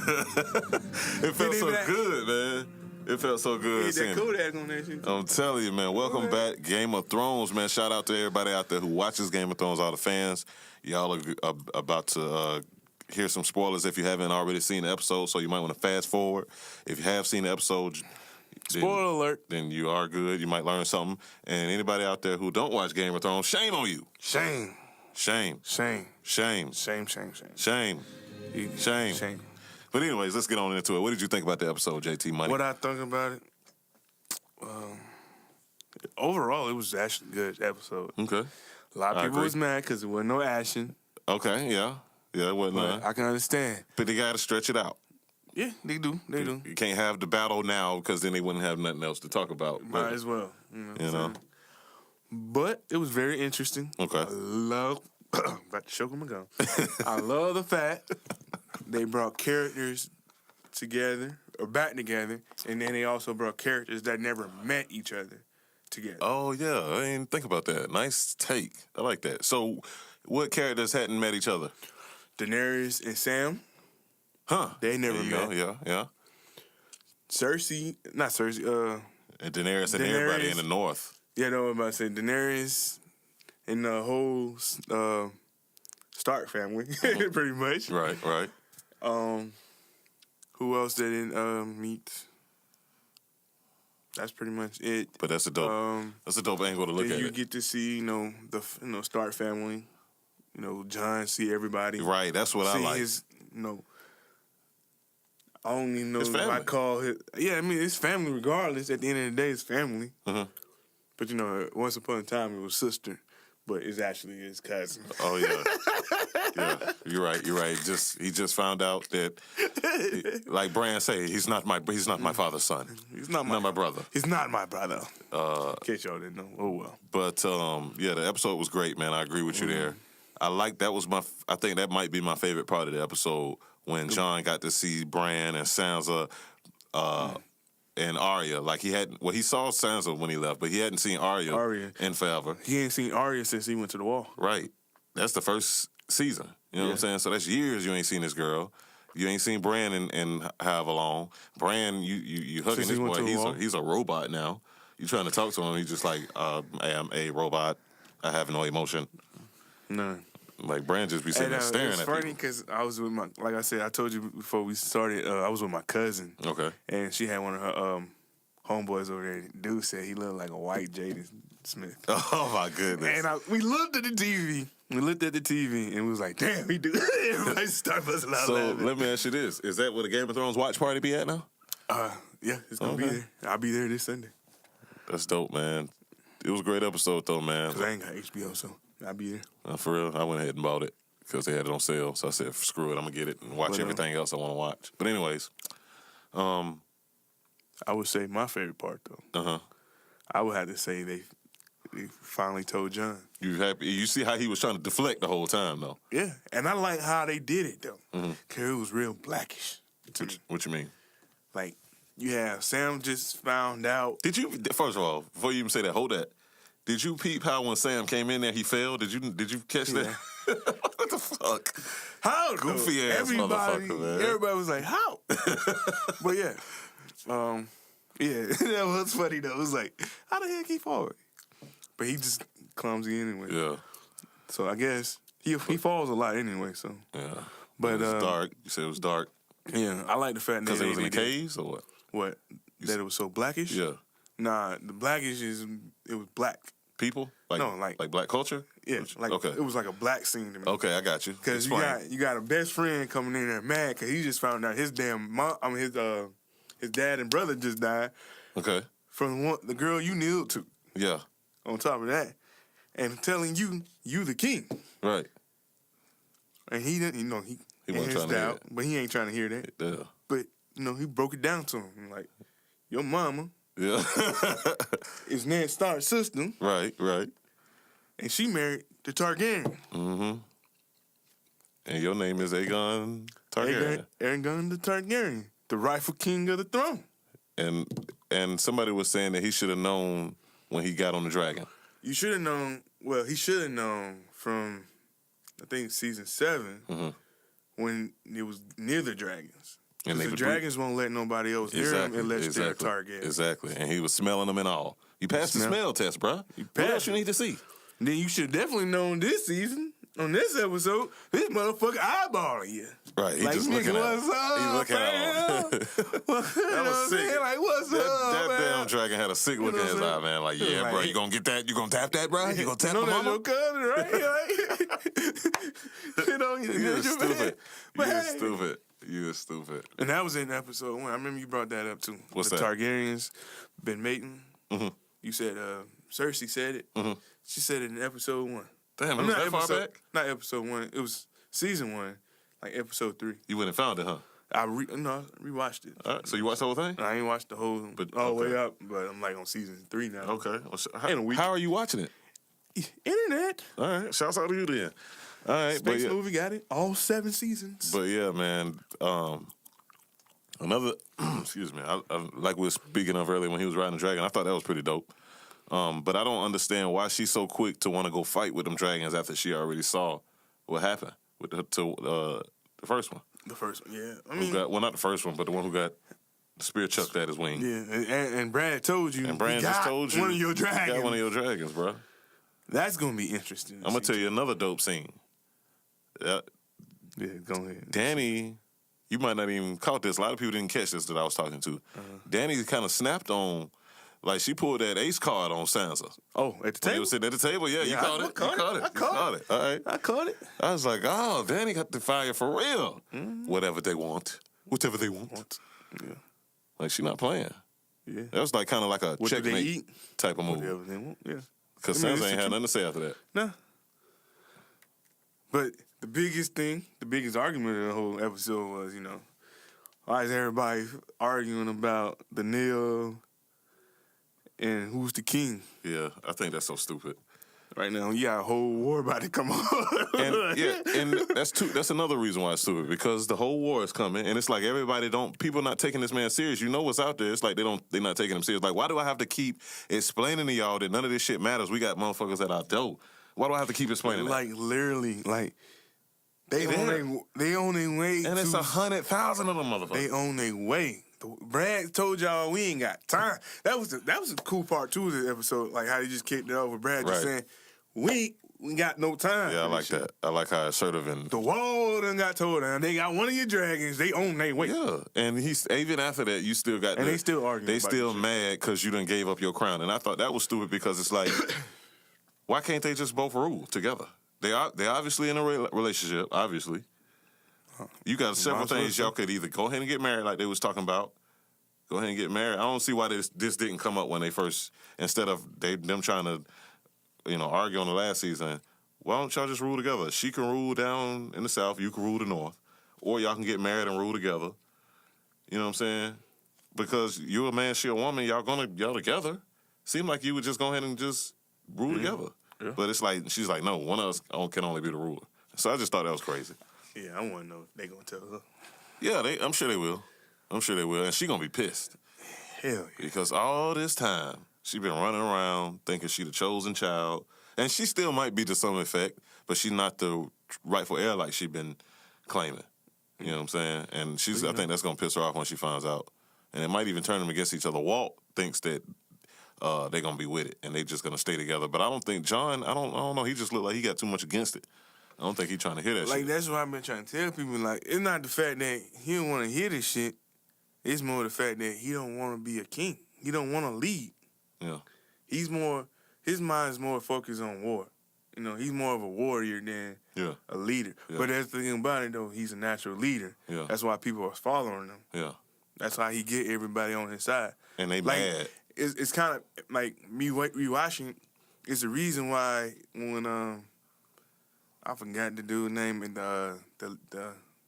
[SPEAKER 1] It felt so good, man. It felt so good.
[SPEAKER 2] Get
[SPEAKER 1] seeing
[SPEAKER 2] that
[SPEAKER 1] it.
[SPEAKER 2] Kodak on that shit.
[SPEAKER 1] I'm telling you, man. Welcome back, Game of Thrones, man. Shout out to everybody out there who watches Game of Thrones, all the fans. Y'all are about to hear some spoilers if you haven't already seen the episode, so you might want to fast forward. If you have seen the episode,
[SPEAKER 2] Spoiler alert.
[SPEAKER 1] then you are good. You might learn something. And anybody out there who don't watch Game of Thrones, shame on you.
[SPEAKER 2] Shame.
[SPEAKER 1] Shame.
[SPEAKER 2] Shame.
[SPEAKER 1] Shame.
[SPEAKER 2] Shame, shame, shame.
[SPEAKER 1] Shame. Shame.
[SPEAKER 2] Shame.
[SPEAKER 1] But anyways, let's get on into it. What did you think about the episode, JT Money?
[SPEAKER 2] What I think about it, overall, it was actually a good episode.
[SPEAKER 1] Okay.
[SPEAKER 2] A lot of
[SPEAKER 1] I
[SPEAKER 2] people
[SPEAKER 1] agree.
[SPEAKER 2] was mad because there wasn't no action.
[SPEAKER 1] Okay, yeah. Yeah, it wasn't
[SPEAKER 2] But
[SPEAKER 1] none.
[SPEAKER 2] I can understand.
[SPEAKER 1] But they got to stretch it out.
[SPEAKER 2] Yeah, they do. They do.
[SPEAKER 1] You can't have the battle now because then they wouldn't have nothing else to talk about.
[SPEAKER 2] Might as well. You know.
[SPEAKER 1] You know?
[SPEAKER 2] But it was very interesting.
[SPEAKER 1] Okay.
[SPEAKER 2] I love. About to choke on my gum. I love the fact they brought characters together or back together, and then they also brought characters that never met each other together.
[SPEAKER 1] Oh, yeah. I didn't even think about that. Nice take. I like that. So, what characters hadn't met each other?
[SPEAKER 2] Daenerys and Sam.
[SPEAKER 1] Huh.
[SPEAKER 2] They never
[SPEAKER 1] There you
[SPEAKER 2] met.
[SPEAKER 1] go. Yeah.
[SPEAKER 2] Not Cersei.
[SPEAKER 1] And Daenerys and everybody in the north.
[SPEAKER 2] Yeah, no, I'm about to say Daenerys and the whole Stark family, pretty much.
[SPEAKER 1] Right.
[SPEAKER 2] Who else they didn't meet? That's pretty much it.
[SPEAKER 1] But that's a dope angle to look
[SPEAKER 2] then
[SPEAKER 1] at
[SPEAKER 2] you
[SPEAKER 1] it.
[SPEAKER 2] get to see, the Stark family. Jon see everybody.
[SPEAKER 1] Right, that's what I
[SPEAKER 2] see
[SPEAKER 1] like.
[SPEAKER 2] His, I don't even know
[SPEAKER 1] His
[SPEAKER 2] if I
[SPEAKER 1] family.
[SPEAKER 2] call it. Yeah, I mean, it's family regardless. At the end of the day, it's family.
[SPEAKER 1] Mhm.
[SPEAKER 2] But, once upon a time, it was sister. But it's actually his cousin.
[SPEAKER 1] Oh, yeah. Yeah, you're right. He just found out that, like Bran say, he's not my father's son.
[SPEAKER 2] He's not
[SPEAKER 1] my brother.
[SPEAKER 2] He's not my brother. In case y'all didn't know. Oh, well.
[SPEAKER 1] But, the episode was great, man. I agree with you there. I think that might be my favorite part of the episode, when Jon got to see Bran and Sansa and Arya. Like, he saw Sansa when he left, but he hadn't seen Arya in forever.
[SPEAKER 2] He ain't seen Arya since he went to the wall.
[SPEAKER 1] Right. That's the first season. You know what I'm saying? So that's years you ain't seen this girl. You ain't seen Bran in however long. Bran, you hugging this boy. He's a robot now. You trying to talk to him, he's just like, I am a robot. I have no emotion.
[SPEAKER 2] None.
[SPEAKER 1] Like, Bran just be sitting there staring at people.
[SPEAKER 2] It's funny because I was with like I said, I told you before we started, I was with my cousin.
[SPEAKER 1] Okay.
[SPEAKER 2] And she had one of her homeboys over there. Dude said he looked like a white Jaden Smith.
[SPEAKER 1] Oh, my goodness.
[SPEAKER 2] And we looked at the TV. And we was like, damn, he do. Everybody started busting out laughing.
[SPEAKER 1] So, let me ask you this. Is that where the Game of Thrones watch party be at now?
[SPEAKER 2] Yeah, it's going to be there. I'll be there this Sunday.
[SPEAKER 1] That's dope, man. It was a great episode, though, man.
[SPEAKER 2] Because I ain't got HBO, so I'll be there.
[SPEAKER 1] For real, I went ahead and bought it because they had it on sale. So I said, screw it, I'm going to get it and watch everything else I want to watch. But anyways.
[SPEAKER 2] I would say my favorite part, though. I would have to say they finally told Jon.
[SPEAKER 1] You happy? You see how he was trying to deflect the whole time, though?
[SPEAKER 2] Yeah, and I like how they did it, though. Because it was real blackish.
[SPEAKER 1] What you mean?
[SPEAKER 2] Like, you have Sam just found out.
[SPEAKER 1] Did you, first of all, before you even say that, hold that. Did you peep how when Sam came in there, he fell? Did you catch that? What the fuck?
[SPEAKER 2] How?
[SPEAKER 1] Goofy ass motherfucker, man.
[SPEAKER 2] Everybody was like, how? But yeah. That was funny, though. It was like, how the heck he fall? But he just clumsy anyway.
[SPEAKER 1] Yeah.
[SPEAKER 2] So I guess he falls a lot anyway, so.
[SPEAKER 1] Yeah.
[SPEAKER 2] But
[SPEAKER 1] it was dark. You said it was dark.
[SPEAKER 2] Yeah, I like the fact that
[SPEAKER 1] because it was in the caves or what?
[SPEAKER 2] What? That it was so blackish?
[SPEAKER 1] Yeah.
[SPEAKER 2] Nah, the blackish it was black.
[SPEAKER 1] People? Like black culture?
[SPEAKER 2] Yeah, it was like a black scene to me.
[SPEAKER 1] Okay, I got you.
[SPEAKER 2] Because you got a best friend coming in there mad because he just found out his damn mom, his dad and brother just died.
[SPEAKER 1] Okay.
[SPEAKER 2] From the girl you kneeled to.
[SPEAKER 1] Yeah.
[SPEAKER 2] On top of that, and telling you the king.
[SPEAKER 1] Right.
[SPEAKER 2] And he didn't,
[SPEAKER 1] he wasn't trying to hear it.
[SPEAKER 2] But he ain't trying to hear that.
[SPEAKER 1] Yeah.
[SPEAKER 2] But he broke it down to him like, your mama.
[SPEAKER 1] Yeah.
[SPEAKER 2] is Ned Stark's sister.
[SPEAKER 1] Right.
[SPEAKER 2] And she married the Targaryen.
[SPEAKER 1] Mm-hmm. And your name is Aegon Targaryen.
[SPEAKER 2] Aegon the Targaryen, the rightful king of the throne.
[SPEAKER 1] And somebody was saying that he should have known when he got on the dragon.
[SPEAKER 2] You should have known. Well, he should have known from, I think, season 7 when it was near the dragons. And the dragons won't let nobody else near them unless they're Targaryen.
[SPEAKER 1] Exactly. And he was smelling them and all. You passed the smell test, bro. What else you need to see?
[SPEAKER 2] Then you should definitely known this season, on this episode, this motherfucker eyeballing you.
[SPEAKER 1] Right. He just looking at him. He's looking at him. That was sick.
[SPEAKER 2] Like, what's up,
[SPEAKER 1] that damn dragon had a sick look in his eye, man. Like, yeah, bro, you gonna get that? You gonna tap that, bro? You gonna tap the mama?
[SPEAKER 2] Your cousin, right?
[SPEAKER 1] You're stupid. You're stupid.
[SPEAKER 2] And that was in episode 1. I remember you brought that up, too.
[SPEAKER 1] What's
[SPEAKER 2] the
[SPEAKER 1] that?
[SPEAKER 2] Targaryens been mating. You said Cersei said it. She said it in episode 1.
[SPEAKER 1] Damn, it was that far back?
[SPEAKER 2] Not episode 1. It was season 1, like episode 3.
[SPEAKER 1] You went and found it, huh?
[SPEAKER 2] I rewatched it.
[SPEAKER 1] All right, so you watched the whole thing?
[SPEAKER 2] I ain't watched the whole, all the way up, but I'm like on season 3 now.
[SPEAKER 1] Okay. Well,
[SPEAKER 2] in a week.
[SPEAKER 1] How are you watching it?
[SPEAKER 2] Internet.
[SPEAKER 1] All right, shouts out to you then. All right,
[SPEAKER 2] Space movie got it. All 7 seasons.
[SPEAKER 1] But yeah, man. Another, excuse me. Like we were speaking of earlier when he was riding the dragon, I thought that was pretty dope. But I don't understand why she's so quick to want to go fight with them dragons after she already saw what happened with the first one.
[SPEAKER 2] The first one, yeah. I
[SPEAKER 1] Who
[SPEAKER 2] mean,
[SPEAKER 1] got, not the first one, but the one who got the spear chucked at his wing.
[SPEAKER 2] yeah, and Brad told you.
[SPEAKER 1] And Brad just told you.
[SPEAKER 2] One of your dragons.
[SPEAKER 1] Got one of your dragons, bro.
[SPEAKER 2] That's going to be interesting.
[SPEAKER 1] I'm going to tell you another dope scene.
[SPEAKER 2] Yeah, go ahead.
[SPEAKER 1] Danny, you might not even caught this. A lot of people didn't catch this that I was talking to. Danny kind of snapped on, like she pulled that ace card on Sansa.
[SPEAKER 2] Oh, at the
[SPEAKER 1] When they
[SPEAKER 2] table?
[SPEAKER 1] were sitting at the table, yeah, you caught it.
[SPEAKER 2] I caught it.
[SPEAKER 1] All right.
[SPEAKER 2] I caught it.
[SPEAKER 1] I was like, oh, Danny got the fire for real. Whatever they want. Whatever they want.
[SPEAKER 2] Yeah.
[SPEAKER 1] Like, she not playing.
[SPEAKER 2] Yeah.
[SPEAKER 1] That was like kind of like a
[SPEAKER 2] What do they
[SPEAKER 1] checkmate
[SPEAKER 2] eat?
[SPEAKER 1] type of move.
[SPEAKER 2] Whatever they want, yeah.
[SPEAKER 1] Because
[SPEAKER 2] I mean,
[SPEAKER 1] Sansa
[SPEAKER 2] it's
[SPEAKER 1] ain't
[SPEAKER 2] the
[SPEAKER 1] had nothing to say after that.
[SPEAKER 2] Nah. But the biggest argument of the whole episode was, why is everybody arguing about the Nil and who's the king?
[SPEAKER 1] Yeah, I think that's so stupid.
[SPEAKER 2] Right now, you got a whole war about to come on.
[SPEAKER 1] And that's another reason why it's stupid, because the whole war is coming, and it's like people not taking this man serious. You know what's out there. It's like they're not taking him serious. Like, why do I have to keep explaining to y'all that none of this shit matters? We got motherfuckers at our door. Why do I have to keep explaining
[SPEAKER 2] like,
[SPEAKER 1] that?
[SPEAKER 2] literally, like, they
[SPEAKER 1] there.
[SPEAKER 2] on their way.
[SPEAKER 1] And it's 100,000 of them motherfuckers.
[SPEAKER 2] They on their way. Brad told y'all we ain't got time. That was the cool part too of the episode. Like how he just kicked it off with Brad just saying, we got no time.
[SPEAKER 1] Yeah, I like that. I like how assertive and
[SPEAKER 2] the wall done got told down. They got one of your dragons. They own their way.
[SPEAKER 1] yeah. And he's even after that, you still got
[SPEAKER 2] and they still arguing.
[SPEAKER 1] They
[SPEAKER 2] about
[SPEAKER 1] still
[SPEAKER 2] this
[SPEAKER 1] mad because you done gave up your crown. And I thought that was stupid because it's like, why can't they just both rule together? They obviously in a relationship. Obviously, you got several things y'all could either go ahead and get married like they was talking about. Go ahead and get married. I don't see why this didn't come up when they first, instead of them trying to, argue on the last season. Why don't y'all just rule together? She can rule down in the south, you can rule the north, or y'all can get married and rule together. You know what I'm saying? Because you're a man, she a woman, y'all together. Seem like you would just go ahead and just rule together. Yeah. But it's like, she's like, no, one of us can only be the ruler. So I just thought that was crazy.
[SPEAKER 2] Yeah, I want to know if they gonna tell her.
[SPEAKER 1] Yeah, I'm sure they will. And she gonna be pissed.
[SPEAKER 2] Hell yeah.
[SPEAKER 1] Because all this time, she been running around thinking she the chosen child. And she still might be to some effect, but she's not the rightful heir like she been claiming. You know what I'm saying? And I think that's gonna piss her off when she finds out. And it might even turn them against each other. Walt thinks that they're gonna be with it and they just gonna stay together. But I don't think John, I don't know, he just looked like he got too much against it. I don't think he's trying to hear that shit.
[SPEAKER 2] Like, that's what I've been trying to tell people. Like, it's not the fact that he don't want to hear this shit. It's more the fact that he don't want to be a king. He don't want to lead.
[SPEAKER 1] Yeah.
[SPEAKER 2] His mind's more focused on war. He's more of a warrior than a leader. Yeah. But that's the thing about it, though. He's a natural leader. Yeah. That's why people are following him. Yeah. That's how he get everybody on his side.
[SPEAKER 1] And they mad.
[SPEAKER 2] It's kind of like me rewatching. It's the reason why when I forgot the dude's name and the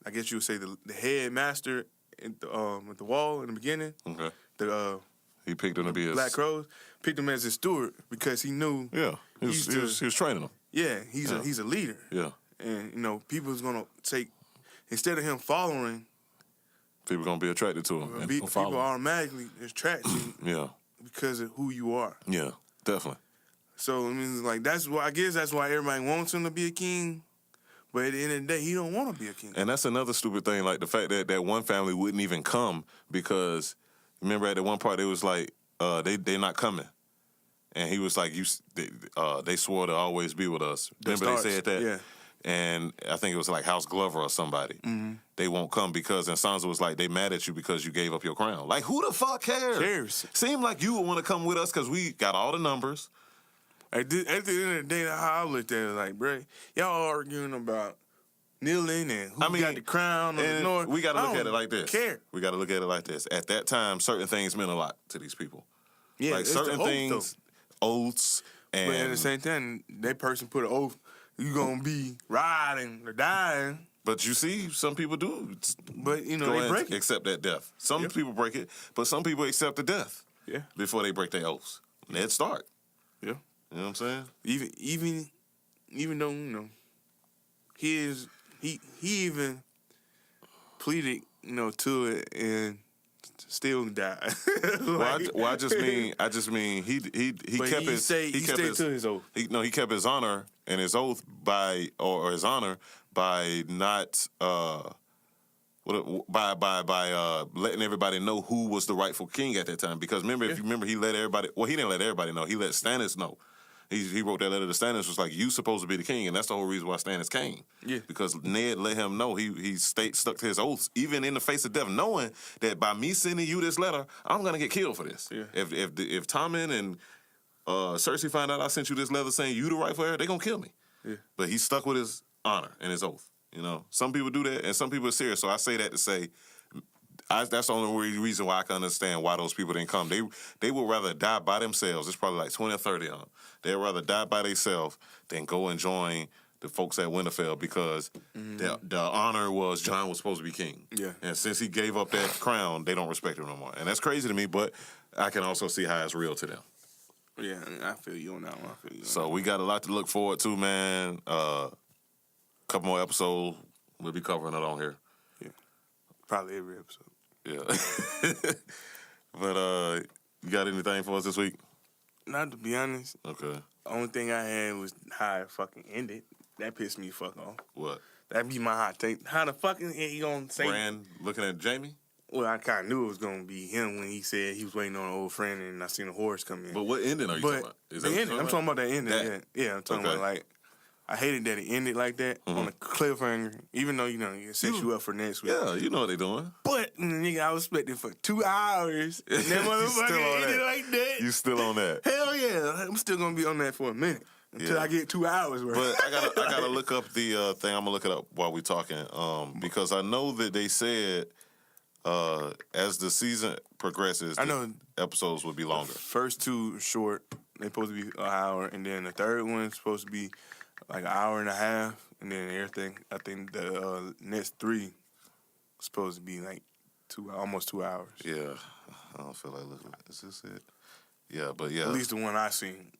[SPEAKER 2] I guess you would say the headmaster at the wall in the beginning. Okay.
[SPEAKER 1] He picked him to be
[SPEAKER 2] Black Crows. Picked him as his steward because he knew.
[SPEAKER 1] Yeah, he was training him.
[SPEAKER 2] Yeah, he's a leader. Yeah, and people's gonna take, instead of him following,
[SPEAKER 1] people gonna be attracted to him.
[SPEAKER 2] People automatically attract you.
[SPEAKER 1] Yeah,
[SPEAKER 2] because of who you are.
[SPEAKER 1] Yeah, definitely.
[SPEAKER 2] So I mean, like that's why everybody wants him to be a king. But at the end of the day, he don't want to be a king.
[SPEAKER 1] And that's another stupid thing, like the fact that one family wouldn't even come because, remember at the one part, they was like, they not coming. And he was like, they swore to always be with us. Remember they said that? Yeah. And I think it was like House Glover or somebody. Mm-hmm. They won't come because, and Sansa was like, they mad at you because you gave up your crown. Like, who the fuck cares? Seemed like you would want to come with us because we got all the numbers.
[SPEAKER 2] At the end of the day, how I looked at it, like, bro, y'all arguing about kneeling and who got the crown on the north.
[SPEAKER 1] We got to look at it like this.
[SPEAKER 2] Care.
[SPEAKER 1] We got to look at it like this. At that time, certain things meant a lot to these people.
[SPEAKER 2] Yeah,
[SPEAKER 1] like certain things, oaths, and...
[SPEAKER 2] But at the same time, that person put an oath, you going to be riding or dying.
[SPEAKER 1] But you see, some people do.
[SPEAKER 2] But, they break it.
[SPEAKER 1] Accept that death. Some people break it, but some people accept the death.
[SPEAKER 2] Yeah.
[SPEAKER 1] Before they break their oaths. Ned Stark.
[SPEAKER 2] Yeah.
[SPEAKER 1] You know what I'm
[SPEAKER 2] saying? Even though, he even pleaded, to it and still died.
[SPEAKER 1] I just mean he kept his
[SPEAKER 2] his oath.
[SPEAKER 1] He kept his honor and his oath by his honor by not by letting everybody know who was the rightful king at that time. Because remember, if you remember, he let everybody. Well, he didn't let everybody know. He let Stannis know. He wrote that letter to Stannis, was like, you supposed to be the king, and that's the whole reason why Stannis came.
[SPEAKER 2] Yeah. Because
[SPEAKER 1] Ned let him know he stuck to his oaths, even in the face of death, knowing that by me sending you this letter, I'm gonna get killed for this.
[SPEAKER 2] Yeah.
[SPEAKER 1] If Tommen and Cersei find out I sent you this letter saying you the rightful heir, they gonna kill me.
[SPEAKER 2] Yeah.
[SPEAKER 1] But he stuck with his honor and his oath. You know, some people do that, and some people are serious. So I say that to say, that's the only reason why I can understand why those people didn't come. They would rather die by themselves. It's probably like 20 or 30 of them. They'd rather die by themselves than go and join the folks at Winterfell because the honor was Jon was supposed to be king.
[SPEAKER 2] Yeah.
[SPEAKER 1] And since he gave up that crown, they don't respect him no more. And that's crazy to me, but I can also see how it's real to them.
[SPEAKER 2] Yeah, I feel you on that one.
[SPEAKER 1] So we got a lot to look forward to, man. Couple more episodes. We'll be covering it on here.
[SPEAKER 2] Yeah. Probably every episode.
[SPEAKER 1] Yeah. But you got anything for us this week?
[SPEAKER 2] Not to be honest.
[SPEAKER 1] Okay.
[SPEAKER 2] Only thing I had was how it fucking ended. That pissed me fuck off.
[SPEAKER 1] What?
[SPEAKER 2] That'd be my hot take. How the fucking he gonna say?
[SPEAKER 1] Bran looking at Jamie?
[SPEAKER 2] Well, I kind of knew it was gonna be him when he said he was waiting on an old friend, and I seen a horse come in.
[SPEAKER 1] But what ending are you talking about?
[SPEAKER 2] Is the ending. I'm talking about that ending. Yeah, I'm talking
[SPEAKER 1] Okay.
[SPEAKER 2] about like. I hated that it ended like that on a cliffhanger, even though, it sets you up for next week.
[SPEAKER 1] Yeah, you know what they doing.
[SPEAKER 2] But, nigga, I was expecting for 2 hours, and that motherfucker ended like that.
[SPEAKER 1] You still on that?
[SPEAKER 2] Hell yeah. I'm still going to be on that for a minute until I get 2 hours worth.
[SPEAKER 1] But I gotta look up the thing. I'm going to look it up while we're talking because I know that they said as the season progresses, the episodes will be longer.
[SPEAKER 2] First 2 short. They're supposed to be an hour, and then the third one's supposed to be like an hour and a half, and then everything. I think the next 3 supposed to be like almost 2 hours.
[SPEAKER 1] Yeah, I don't feel like looking. Is this it? Yeah, but yeah.
[SPEAKER 2] At least the one I seen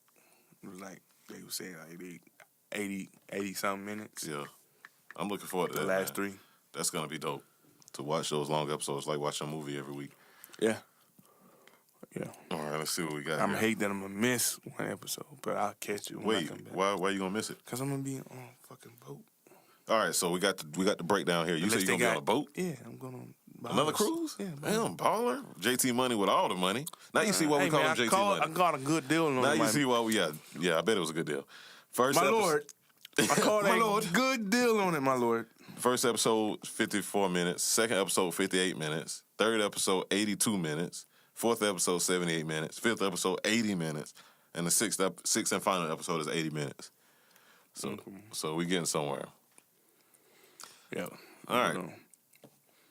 [SPEAKER 2] was like they were saying like 80 something minutes.
[SPEAKER 1] Yeah, I'm looking forward to
[SPEAKER 2] the
[SPEAKER 1] that.
[SPEAKER 2] last
[SPEAKER 1] man.
[SPEAKER 2] 3.
[SPEAKER 1] That's gonna be dope to watch those long episodes, like watching a movie every week.
[SPEAKER 2] Yeah. Yeah.
[SPEAKER 1] All right, let's see what we got.
[SPEAKER 2] I'm hate that I'm gonna miss one episode, but I'll catch you.
[SPEAKER 1] Wait, why you gonna miss it?
[SPEAKER 2] Cause I'm gonna be on a fucking boat.
[SPEAKER 1] All right, so we got the breakdown here. You said you gonna be on a boat?
[SPEAKER 2] Yeah, I'm going on
[SPEAKER 1] another cruise.
[SPEAKER 2] Yeah,
[SPEAKER 1] damn baller. JT Money with all the money. Now you see why we call him JT Money.
[SPEAKER 2] I got a good deal on it.
[SPEAKER 1] Now you see why we I bet it was a good deal. First
[SPEAKER 2] my lord, I called a good deal on it, my lord.
[SPEAKER 1] First episode 54 minutes. Second episode 58 minutes. Third episode 82 minutes. Fourth episode, 78 minutes. Fifth episode, 80 minutes. And the sixth and final episode is 80 minutes. So we getting somewhere.
[SPEAKER 2] Yeah.
[SPEAKER 1] All right.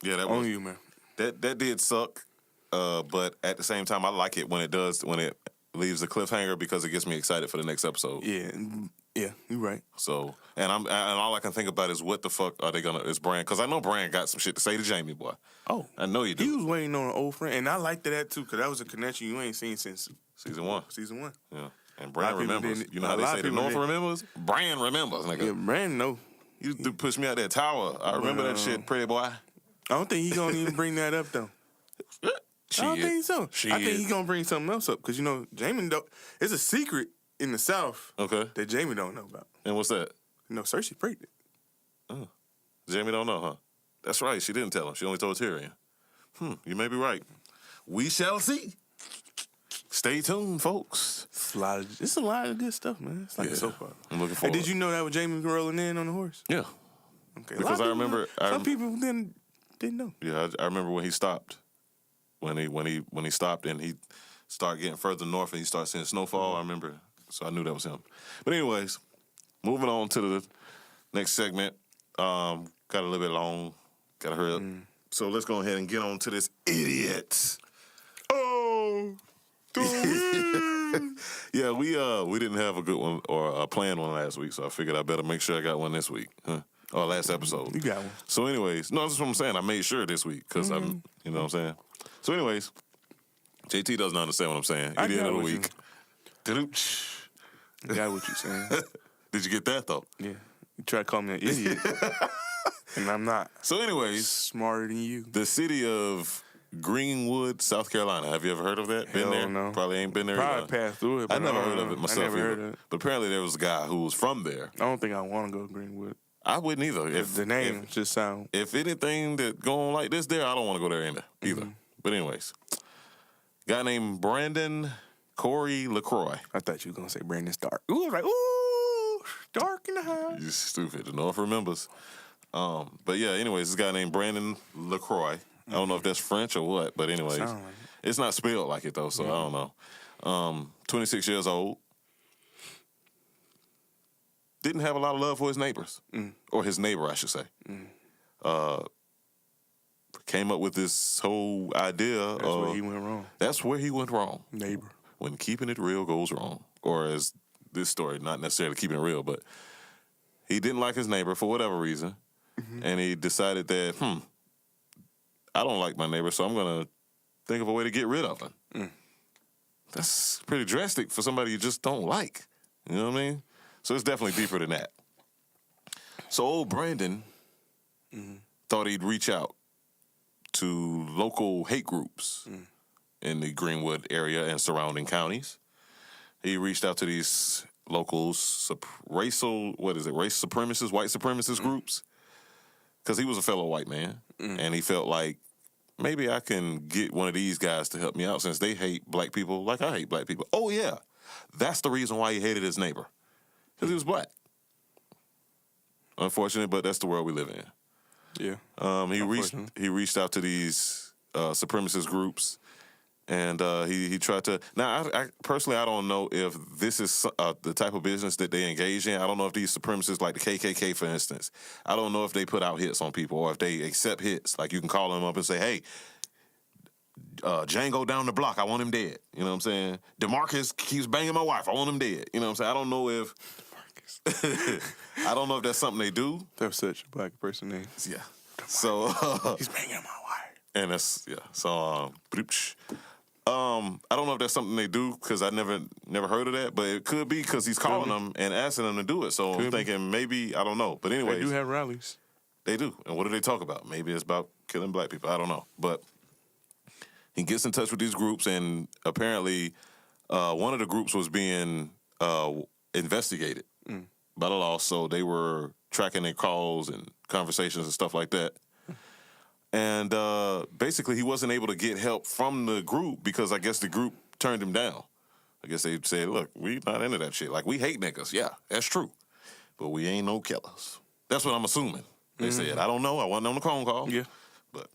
[SPEAKER 1] Yeah, that was
[SPEAKER 2] on you, man.
[SPEAKER 1] That did suck. But at the same time, I like it when it leaves a cliffhanger because it gets me excited for the next episode.
[SPEAKER 2] Yeah, you're right.
[SPEAKER 1] So, and all I can think about is what the fuck are they gonna? Is Bran? Because I know Bran got some shit to say to Jamie, boy.
[SPEAKER 2] Oh,
[SPEAKER 1] I know you do.
[SPEAKER 2] He was waiting on an old friend, and I liked that too because that was a connection you ain't seen since
[SPEAKER 1] season 1.
[SPEAKER 2] Yeah,
[SPEAKER 1] and Bran remembers. You know how they say the North remembers? Bran remembers, nigga.
[SPEAKER 2] Yeah, Bran know.
[SPEAKER 1] You pushed me out that tower. I remember that shit, pretty boy.
[SPEAKER 2] I don't think he gonna even bring that up though. I don't think so. I think he gonna bring something else up because Jamie don't. It's a secret in the South.
[SPEAKER 1] Okay.
[SPEAKER 2] That Jamie don't know about.
[SPEAKER 1] And what's that?
[SPEAKER 2] Cersei pregnant.
[SPEAKER 1] Oh. Jamie don't know, huh? That's right. She didn't tell him. She only told Tyrion. You may be right. We shall see. Stay tuned, folks.
[SPEAKER 2] It's a lot of good stuff, man. It's like a soap opera.
[SPEAKER 1] I'm looking forward.
[SPEAKER 2] Hey, did you know that was Jamie rolling in on the horse?
[SPEAKER 1] Yeah.
[SPEAKER 2] Okay.
[SPEAKER 1] Because I remember
[SPEAKER 2] some people didn't know.
[SPEAKER 1] Yeah, I remember when he stopped. When he stopped and he started getting further north and he started seeing snowfall, I remember. So I knew that was him. But anyways, moving on to the next segment. Got a little bit long. Gotta hurry up. So let's go ahead and get on to this idiot.
[SPEAKER 2] Oh,
[SPEAKER 1] yeah, we didn't have a good one or a planned one last week, so I figured I better make sure I got one this week. Or last episode.
[SPEAKER 2] You got one.
[SPEAKER 1] So anyways, no, that's what I'm saying. I made sure this week because I'm, you know what I'm saying? So anyways, JT doesn't understand what I'm saying. Idiot of the week.
[SPEAKER 2] I got what you're saying.
[SPEAKER 1] Did you get that, though?
[SPEAKER 2] Yeah. You try to call me an idiot, and I'm not.
[SPEAKER 1] So anyways.
[SPEAKER 2] Smarter than you.
[SPEAKER 1] The city of Greenwood, South Carolina. Have you ever heard of that? Been
[SPEAKER 2] Hell
[SPEAKER 1] there?
[SPEAKER 2] no.
[SPEAKER 1] Probably ain't been there.
[SPEAKER 2] Probably
[SPEAKER 1] either.
[SPEAKER 2] passed through it.
[SPEAKER 1] I
[SPEAKER 2] But
[SPEAKER 1] never heard of it myself
[SPEAKER 2] I never
[SPEAKER 1] either.
[SPEAKER 2] heard of it.
[SPEAKER 1] But apparently there was a guy who was from there.
[SPEAKER 2] I don't think I want to go to Greenwood.
[SPEAKER 1] I wouldn't either. If
[SPEAKER 2] The name just sound.
[SPEAKER 1] if anything that go on like this there, I don't want to go there either. But anyways, guy named Brandon Corey LaCroix.
[SPEAKER 2] I thought you were gonna say Brandon Stark. Ooh, I was like, ooh, Stark in the house.
[SPEAKER 1] You stupid. The North remembers. But yeah, anyways, this guy named Brandon LaCroix. I don't know if that's French or what, but anyways,
[SPEAKER 2] Sound like it.
[SPEAKER 1] it's not spelled like it though, so I don't know. 26 years old. Didn't have a lot of love for his neighbors, or his neighbor, I should say. Came up with this whole idea
[SPEAKER 2] That's
[SPEAKER 1] of
[SPEAKER 2] where he went wrong.
[SPEAKER 1] that's where he went wrong.
[SPEAKER 2] Neighbor.
[SPEAKER 1] When keeping it real goes wrong, or as this story, not necessarily keeping it real, but he didn't like his neighbor for whatever reason, and he decided that, I don't like my neighbor, so I'm gonna think of a way to get rid of him. That's pretty drastic for somebody you just don't like. You know what I mean? So it's definitely deeper than that. So old Brandon thought he'd reach out to local hate groups in the Greenwood area and surrounding counties. He reached out to these local race supremacist, white supremacist groups, because he was a fellow white man, and he felt like, maybe I can get one of these guys to help me out since they hate black people like I hate black people. Oh, yeah. That's the reason why he hated his neighbor, because he was black. Unfortunate, but that's the world we live in.
[SPEAKER 2] Yeah.
[SPEAKER 1] He reached out to these supremacist groups, and he tried to. Now, I personally, I don't know if this is the type of business that they engage in. I don't know if these supremacists, like the KKK, for instance, I don't know if they put out hits on people or if they accept hits. Like, you can call them up and say, "Hey, Django down the block, I want him dead." You know what I'm saying? DeMarcus keeps banging my wife, I want him dead. You know what I'm saying? I don't know if I don't know if that's something they do.
[SPEAKER 2] That's such a black person name.
[SPEAKER 1] Yeah. So
[SPEAKER 2] He's banging my wife.
[SPEAKER 1] and that's So I don't know if that's something they do, because I never heard of that, but it could be because he's calling them and asking them to do it. So I'm thinking maybe, I don't know. But anyway,
[SPEAKER 2] They do have rallies.
[SPEAKER 1] they do. And what do they talk about? Maybe it's about killing black people. I don't know. But he gets in touch with these groups, and apparently one of the groups was being investigated by the law. So they were tracking their calls and conversations and stuff like that. And basically, he wasn't able to get help from the group because I guess the group turned him down. I guess they said, "Look, we not into that shit. Like, we hate niggas. Yeah, that's true. But we ain't no killers." That's what I'm assuming. They said. I don't know. I wasn't on the phone call.
[SPEAKER 2] Yeah.
[SPEAKER 1] But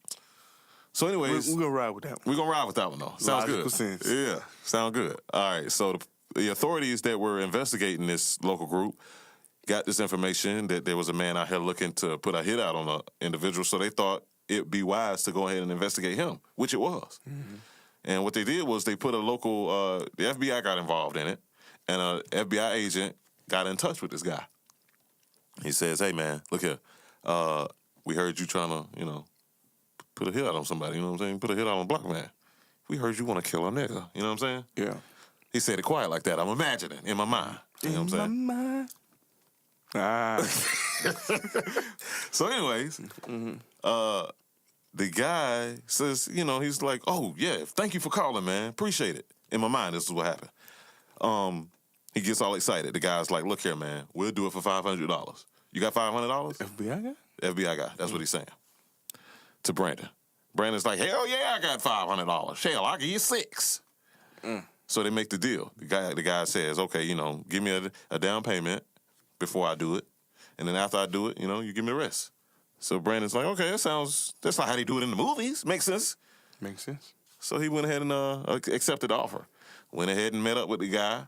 [SPEAKER 1] so anyways,
[SPEAKER 2] We're going to ride with that one.
[SPEAKER 1] we're going to ride with that one, though. Sounds
[SPEAKER 2] Logical
[SPEAKER 1] good.
[SPEAKER 2] sense.
[SPEAKER 1] Yeah, sound good. All right, so the authorities that were investigating this local group got this information that there was a man out here looking to put a hit out on an individual, so they thought it'd be wise to go ahead and investigate him, which it was. And what they did was they put a local, the FBI got involved in it, and an FBI agent got in touch with this guy. He says, "Hey, man, look here. We heard you trying to, put a hit out on somebody, you know what I'm saying? Put a hit out on a black man. We heard you want to kill a nigga, you know what I'm saying?"
[SPEAKER 2] Yeah.
[SPEAKER 1] He said it quiet like that. I'm imagining in my mind. You know what I'm saying? So anyways, the guy says, he's like, "Oh, yeah, thank you for calling, man. Appreciate it." In my mind, this is what happened. He gets all excited. The guy's like, "Look here, man. We'll do it for $500. You got $500?
[SPEAKER 2] FBI guy?
[SPEAKER 1] FBI guy. That's what he's saying. To Brandon. Brandon's like, "Hell yeah, I got $500. Hell, I'll give you $6." So they make the deal. The guy says, "Okay, give me a down payment before I do it. And then after I do it, you give me the rest." So Brandon's like, "Okay, that's not how they do it in the movies. Makes sense."
[SPEAKER 2] Makes sense.
[SPEAKER 1] So he went ahead and accepted the offer. Went ahead and met up with the guy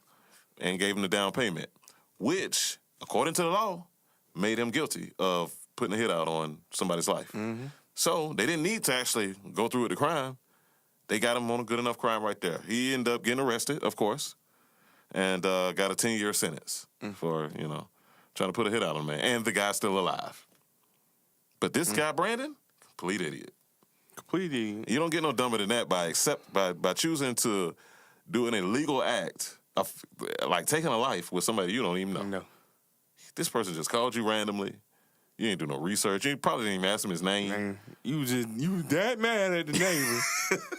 [SPEAKER 1] and gave him the down payment, which, according to the law, made him guilty of putting a hit out on somebody's life. So they didn't need to actually go through with the crime. They got him on a good enough crime right there. He ended up getting arrested, of course, and got a 10-year sentence for, trying to put a hit out on a man. And the guy's still alive. But this guy, Brandon, complete idiot.
[SPEAKER 2] Completely.
[SPEAKER 1] You don't get no dumber than that by choosing to do an illegal act of, like, taking a life with somebody you don't even know.
[SPEAKER 2] No.
[SPEAKER 1] This person just called you randomly. You ain't do no research. You probably didn't even ask him his name.
[SPEAKER 2] Man, you that mad at the neighbor,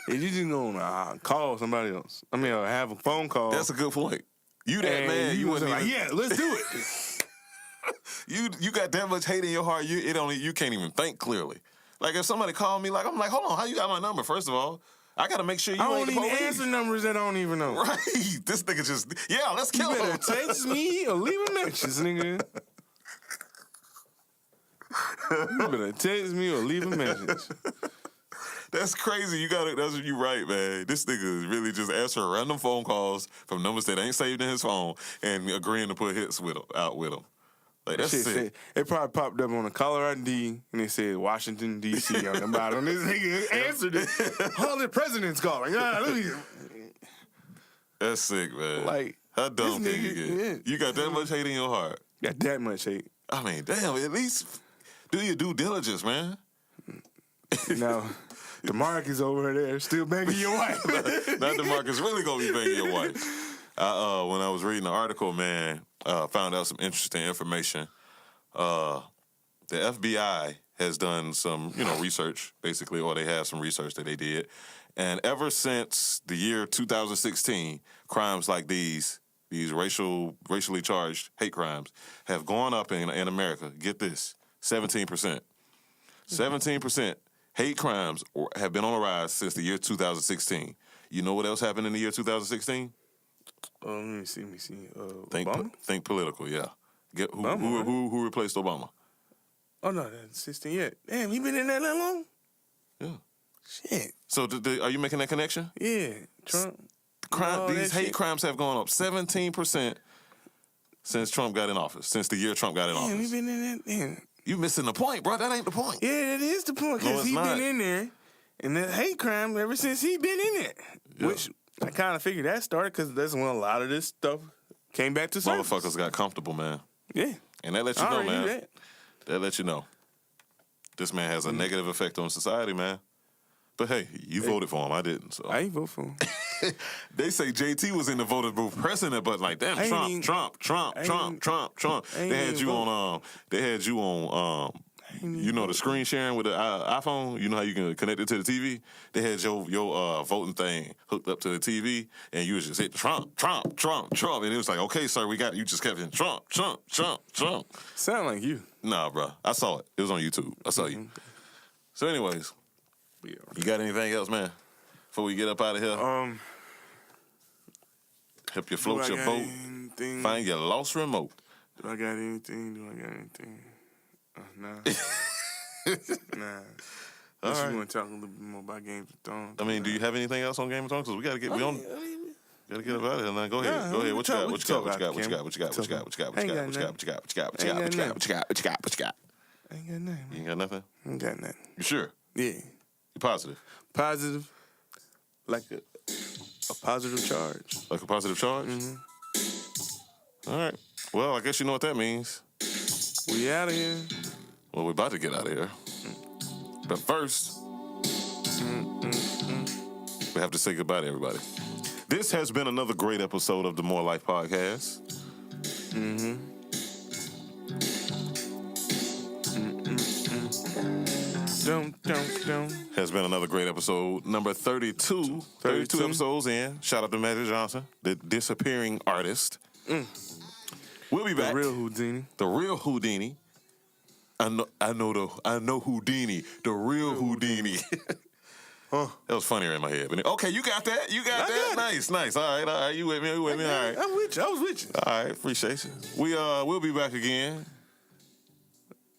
[SPEAKER 2] and you just gonna call somebody else. I mean, have a phone call.
[SPEAKER 1] That's a good point. You that man. You
[SPEAKER 2] was
[SPEAKER 1] wasn't
[SPEAKER 2] like,
[SPEAKER 1] even,
[SPEAKER 2] yeah, let's do it.
[SPEAKER 1] You got that much hate in your heart. You can't even think clearly. Like if somebody called me, like I'm like, hold on, how you got my number? First of all, I gotta make sure you
[SPEAKER 2] I
[SPEAKER 1] ain't
[SPEAKER 2] don't
[SPEAKER 1] the
[SPEAKER 2] even
[SPEAKER 1] police.
[SPEAKER 2] answer numbers that I don't even know.
[SPEAKER 1] Right. This nigga just let's kill
[SPEAKER 2] You
[SPEAKER 1] him.
[SPEAKER 2] better text me or leave a message, nigga. You better text me or leave a message.
[SPEAKER 1] That's crazy. That's what you right, man. This nigga is really just answering random phone calls from numbers that ain't saved in his phone and agreeing to put hits out with him. Like that's
[SPEAKER 2] Shit
[SPEAKER 1] sick.
[SPEAKER 2] said, it probably popped up on a caller ID and it said Washington D.C. on the bottom. This nigga answered it. Oh, the president's calling.
[SPEAKER 1] That's sick, man.
[SPEAKER 2] Like,
[SPEAKER 1] how dumb
[SPEAKER 2] this
[SPEAKER 1] can you
[SPEAKER 2] nigga-
[SPEAKER 1] get?
[SPEAKER 2] yeah.
[SPEAKER 1] You got that much hate in your heart.
[SPEAKER 2] Got that much hate.
[SPEAKER 1] I mean, damn. At least do your due diligence, man.
[SPEAKER 2] Now, DeMarcus over there still banging your wife.
[SPEAKER 1] Not DeMarcus really gonna be banging your wife. When I was reading the article, man, found out some interesting information. The FBI has done some, research, basically, or they have some research that they did. And ever since the year 2016, crimes like these racially charged hate crimes, have gone up in America. Get this, 17%. 17% hate crimes have been on the rise since the year 2016. You know what else happened in the year 2016?
[SPEAKER 2] Let me see.
[SPEAKER 1] Obama? Think political, yeah.
[SPEAKER 2] Obama,
[SPEAKER 1] Who replaced Obama?
[SPEAKER 2] Oh, no, that's 16 yet. Damn, he been in there that long?
[SPEAKER 1] Yeah.
[SPEAKER 2] Shit.
[SPEAKER 1] So are you making that connection?
[SPEAKER 2] Yeah. Trump.
[SPEAKER 1] These hate crimes have gone up 17% since Trump got in office, since the year Trump got in
[SPEAKER 2] Damn, he
[SPEAKER 1] office.
[SPEAKER 2] been in there. Damn.
[SPEAKER 1] You missing the point, bro. That ain't the point.
[SPEAKER 2] Yeah, that is the point,
[SPEAKER 1] No,
[SPEAKER 2] because
[SPEAKER 1] it's
[SPEAKER 2] he
[SPEAKER 1] not.
[SPEAKER 2] been in there, and that hate crime ever since he been in there.
[SPEAKER 1] Yeah.
[SPEAKER 2] Which I kind of figured that started because that's when a lot of this stuff came back to surface.
[SPEAKER 1] Motherfuckers got comfortable, man.
[SPEAKER 2] Yeah.
[SPEAKER 1] And that lets you
[SPEAKER 2] I
[SPEAKER 1] know,
[SPEAKER 2] already knew
[SPEAKER 1] man. That lets you know. This man has a negative effect on society, man. But hey, you voted for him. I didn't. So
[SPEAKER 2] I ain't vote for him.
[SPEAKER 1] they say JT was in the voter booth pressing that button like, damn, Trump. They had you on the screen sharing with the iPhone. You know how you can connect it to the TV? They had your voting thing hooked up to the TV, and you was just hitting Trump. And it was like, okay, sir, we got it. You just kept hitting Trump.
[SPEAKER 2] Sound like you.
[SPEAKER 1] Nah, bro. I saw it. It was on YouTube. I saw you. So anyways, you got anything else, man? Before we get up out of here? Help you float your boat. Find your lost remote.
[SPEAKER 2] Do I got anything? Nah. Nah. Unless you want to talk a little bit more about Game of Thrones.
[SPEAKER 1] I mean, do you have anything else on Game of Thrones? Because we got to get Gotta get up out of here. Now, go ahead. What you got? What you got?
[SPEAKER 2] I ain't got nothing.
[SPEAKER 1] You ain't got nothing?
[SPEAKER 2] I ain't got nothing.
[SPEAKER 1] You sure?
[SPEAKER 2] Yeah.
[SPEAKER 1] You positive?
[SPEAKER 2] Positive. Like a positive charge.
[SPEAKER 1] Like a positive charge?
[SPEAKER 2] Mm-hmm.
[SPEAKER 1] All right. Well, I guess you know what that means.
[SPEAKER 2] We out of here.
[SPEAKER 1] Well, we're about to get out of here. But first, we have to say goodbye to everybody. This has been another great episode of the More Life Podcast. Has been another great episode. Number 32. 32 episodes in. Shout out to Magic Johnson, the disappearing artist. We'll be back.
[SPEAKER 2] The real Houdini.
[SPEAKER 1] The real Houdini. I know Houdini. The real Houdini. That was funnier in my head. But okay, you got that. You got that. Nice. All right. You with me? All right.
[SPEAKER 2] I'm with you. I was with you.
[SPEAKER 1] All right. Appreciate you. We'll be back again.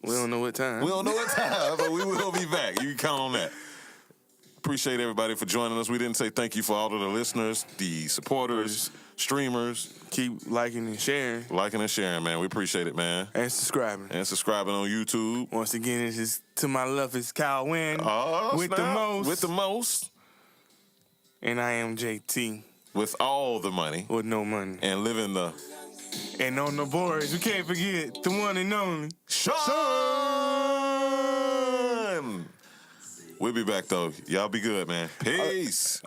[SPEAKER 2] We don't know what time.
[SPEAKER 1] But we will be back. You can count on that. Appreciate everybody for joining us. We didn't say thank you for all of the listeners, the supporters, streamers.
[SPEAKER 2] Keep liking and sharing.
[SPEAKER 1] Man. We appreciate it, man.
[SPEAKER 2] And subscribing.
[SPEAKER 1] And subscribing on YouTube.
[SPEAKER 2] Once again, this is to my love is Kyle Wynn. With the most. And I am JT.
[SPEAKER 1] With all the money.
[SPEAKER 2] With no money.
[SPEAKER 1] And living the...
[SPEAKER 2] And on the boards, we can't forget the one and only
[SPEAKER 1] Sean! We'll be back, though. Y'all be good, man. Peace.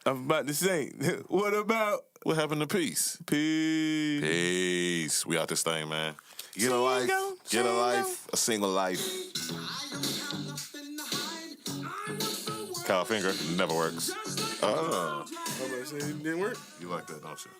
[SPEAKER 2] I'm about to say, what about...
[SPEAKER 1] What happened to peace?
[SPEAKER 2] Peace.
[SPEAKER 1] Peace. We out this thing, man. Get a life. Get a life. A single life. Kyle Finger never works.
[SPEAKER 2] I'm about to say it didn't work.
[SPEAKER 1] You like that, don't you?